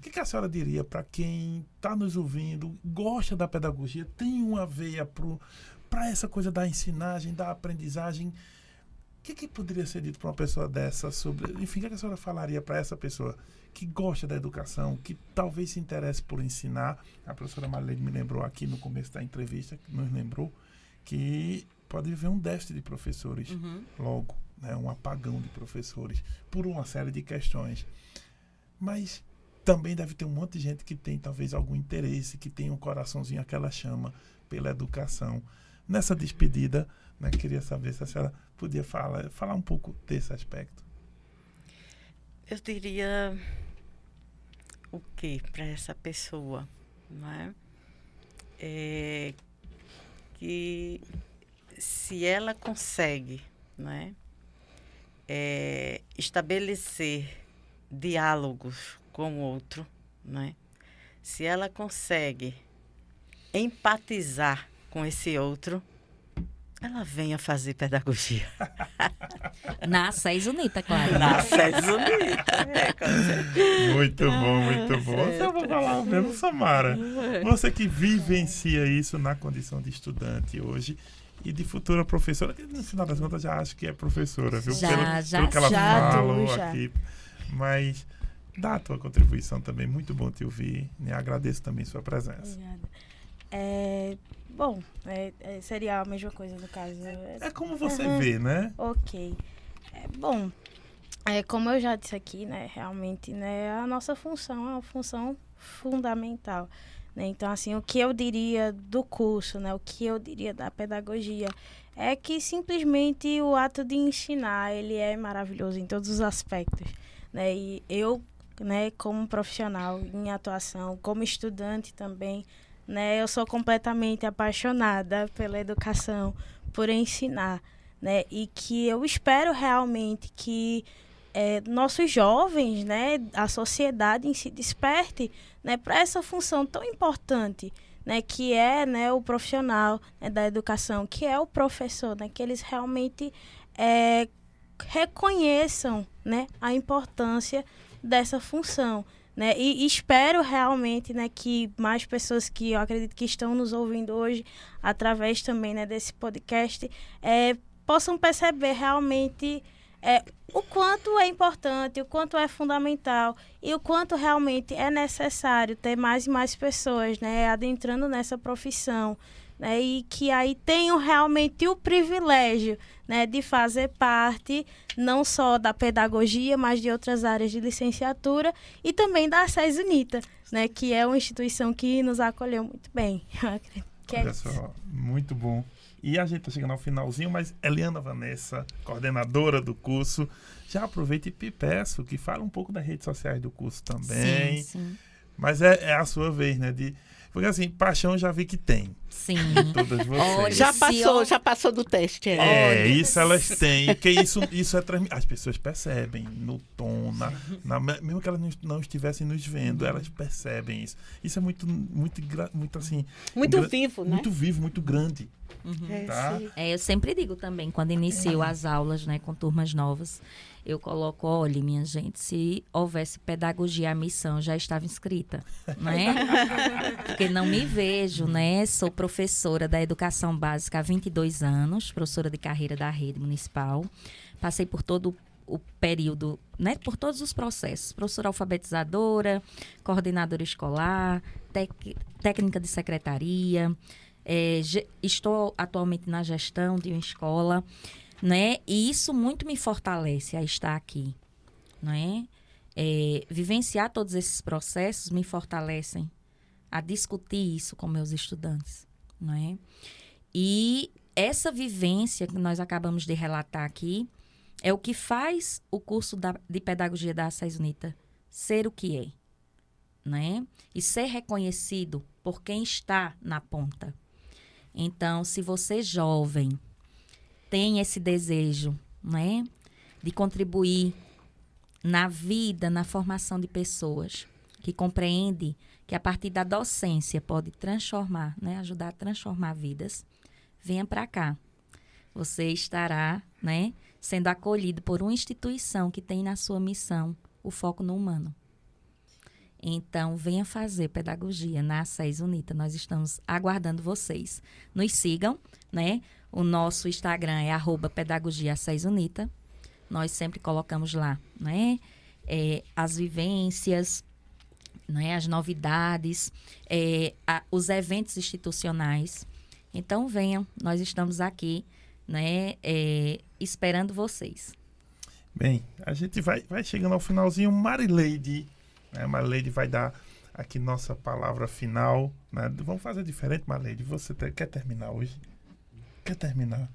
O que a senhora diria para quem está nos ouvindo, gosta da pedagogia, tem uma veia para essa coisa da ensinagem, da aprendizagem? O que poderia ser dito para uma pessoa dessa sobre... Enfim, o que a senhora falaria para essa pessoa que gosta da educação, que talvez se interesse por ensinar? A professora Marileide me lembrou aqui no começo da entrevista, nos lembrou que pode haver um déficit de professores logo, né? Um apagão de professores por uma série de questões. Mas também deve ter um monte de gente que tem talvez algum interesse, que tem um coraçãozinho, aquela chama pela educação. Nessa despedida, né, queria saber se a senhora podia falar um pouco desse aspecto. Eu diria o que para essa pessoa, não é? Que se ela consegue, não é? Estabelecer diálogos com o outro, não é? Se ela consegue empatizar com esse outro, ela venha fazer pedagogia. Na SES UNITA, claro. Na SES UNITA. Muito bom, muito bom. Eu vou falar mesmo, Samara. Você que vivencia isso na condição de estudante hoje e de futura professora, que no final das contas já acho que é professora, viu? Pelo que ela falou aqui. Mas dá a tua contribuição também. Muito bom te ouvir. E agradeço também sua presença. Obrigada. Bom, seria a mesma coisa no caso. É como você vê, né? Ok. Bom, como eu já disse aqui, né, realmente, né, a nossa função é uma função fundamental, né? Então, assim, o que eu diria do curso, né, o que eu diria da pedagogia é que simplesmente o ato de ensinar, ele é maravilhoso em todos os aspectos, né? E eu, né, como profissional em atuação, como estudante também, né, eu sou completamente apaixonada pela educação, por ensinar, né, e que eu espero realmente que nossos jovens, né, a sociedade em si desperte, né, para essa função tão importante, né, que é, né, o profissional, né, da educação, que é o professor, né, que eles realmente reconheçam, né, a importância dessa função. Né? E espero realmente, né, que mais pessoas que eu acredito que estão nos ouvindo hoje, através também, né, desse podcast, possam perceber realmente o quanto é importante, o quanto é fundamental e o quanto realmente é necessário ter mais e mais pessoas, né, adentrando nessa profissão, né, e que aí tenham realmente o privilégio, né, de fazer parte não só da pedagogia, mas de outras áreas de licenciatura e também da SES UNITA, né, que é uma instituição que nos acolheu muito bem. Olha só, muito bom. E a gente está chegando ao finalzinho, mas Eliana Vanessa, coordenadora do curso, já aproveita e peço que fale um pouco das redes sociais do curso também. Sim. Mas é a sua vez, né? Porque assim, paixão já vi que tem. Sim. Todas vocês. Já passou do teste. Isso elas têm. Porque isso é as pessoas percebem no tom, mesmo que elas não estivessem nos vendo, elas percebem isso. Isso é muito assim. Muito vivo, né? Muito vivo, muito grande. Tá? Eu sempre digo também, quando inicio as aulas, né, com turmas novas, eu coloco, olha, minha gente, se houvesse pedagogia à missão, já estava inscrita, né? Porque não me vejo, né? Sou professora da educação básica há 22 anos, professora de carreira da rede municipal. Passei por todo o período, né, por todos os processos. Professora alfabetizadora, coordenadora escolar, técnica de secretaria. Estou atualmente na gestão de uma escola, né? E isso muito me fortalece a estar aqui, né? Vivenciar todos esses processos me fortalecem a discutir isso com meus estudantes, né? E essa vivência que nós acabamos de relatar aqui é o que faz o curso de pedagogia da SES UNITA ser o que é, né? E ser reconhecido por quem está na ponta. Então, se você jovem tem esse desejo, né, de contribuir na vida, na formação de pessoas, que compreende que a partir da docência pode transformar, né, ajudar a transformar vidas, venha para cá. Você estará, né, sendo acolhido por uma instituição que tem na sua missão o foco no humano. Então, venha fazer pedagogia na SES Unita. Nós estamos aguardando vocês. Nos sigam, né? O nosso Instagram é @pedagogia_SESUnita. Nós sempre colocamos lá, né? As vivências, né? As novidades, os eventos institucionais. Então, venham. Nós estamos aqui, né? Esperando vocês. Bem, a gente vai chegando ao finalzinho. Marileide, né? Marileide vai dar aqui nossa palavra final, né? Vamos fazer diferente, Marileide. Você quer terminar hoje? Quer terminar?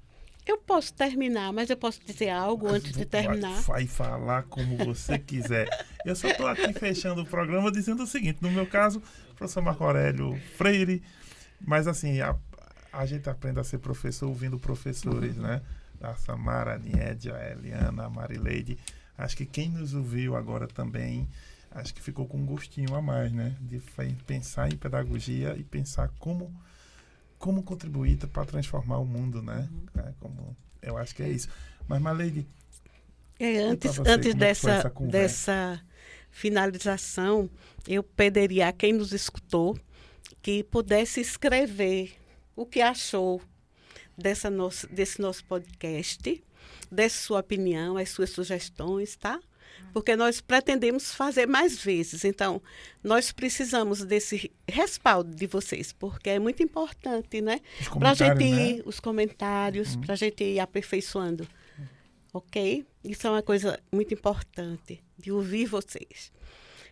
Eu posso terminar, mas eu posso dizer algo antes de terminar. Vai falar como você quiser. Eu só estou aqui fechando o programa dizendo o seguinte. No meu caso, professor Marco Aurélio Freire. Mas assim, a gente aprende a ser professor ouvindo professores, né? A Samara, a Niedia, a Eliana, a Marileide. Acho que quem nos ouviu agora também, acho que ficou com um gostinho a mais, né? De pensar em pedagogia e pensar como contribuir para transformar o mundo, né? Eu acho que é isso. Mas, Marileide, antes dessa finalização, eu pediria a quem nos escutou que pudesse escrever o que achou desse nosso podcast, dessa sua opinião, as suas sugestões, tá? Porque nós pretendemos fazer mais vezes. Então, nós precisamos desse respaldo de vocês, porque é muito importante, né? Para a gente ir, os comentários, para a gente ir aperfeiçoando. Ok? Isso é uma coisa muito importante, de ouvir vocês.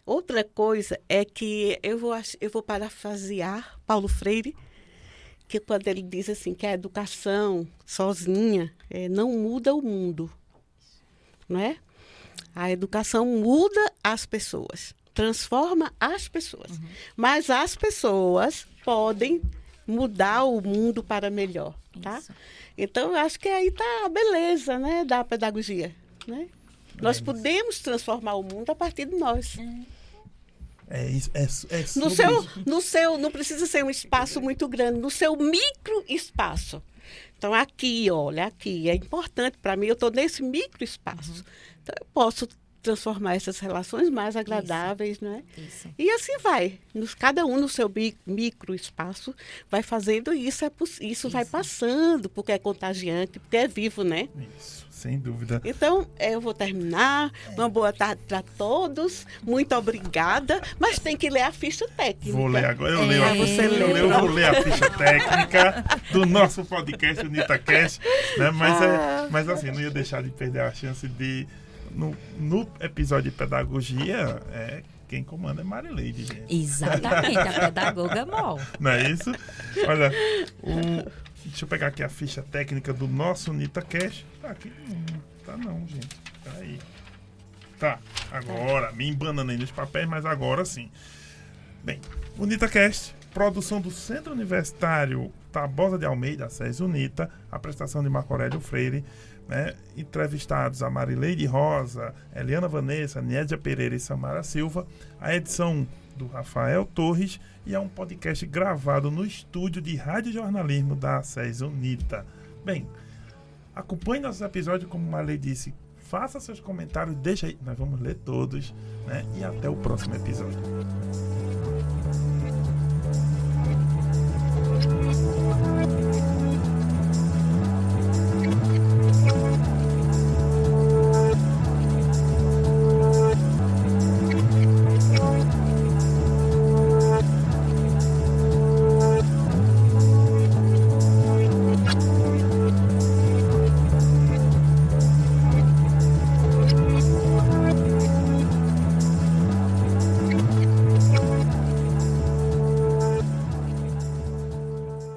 Outra coisa é que eu vou parafrasear Paulo Freire, que quando ele diz assim, que a educação sozinha não muda o mundo, não é? A educação muda as pessoas, transforma as pessoas. Mas as pessoas podem mudar o mundo para melhor, tá? Isso. Então, eu acho que aí está a beleza, né, da pedagogia, né? Nós podemos transformar o mundo a partir de nós. Não precisa ser um espaço muito grande, no seu micro espaço. Então, aqui, olha, aqui é importante para mim, eu estou nesse micro espaço. Então, eu posso transformar essas relações mais agradáveis, né? Isso. E assim vai. Cada um no seu micro espaço vai fazendo isso, isso vai passando, porque é contagiante, porque é vivo, né? Isso, sem dúvida. Então, eu vou terminar. Uma boa tarde para todos. Muito obrigada. Mas tem que ler a ficha técnica. Vou ler agora. Eu vou ler a ficha técnica do nosso podcast, o NitaCast. Né? Mas assim, não ia deixar de perder a chance de... No episódio de pedagogia, quem comanda é Marileide, gente. Exatamente, a pedagoga mol. Não é isso? Olha, deixa eu pegar aqui a ficha técnica do nosso NitaCast. Tá aqui, tá não, gente. Tá aí. Tá, agora, me embananei nos papéis, mas agora sim. Bem, o NitaCast, produção do Centro Universitário Tabosa de Almeida, SES Unita, a prestação de Marco Aurélio Freire, né? Entrevistados a Marileide Rosa, Eliana Vanessa, Niedia Pereira e Samara Silva, a edição do Rafael Torres, e é um podcast gravado no estúdio de radiojornalismo da SES Unita. Bem, acompanhe nossos episódios, como Marileide disse, faça seus comentários, deixa aí, nós vamos ler todos, né? E até o próximo episódio.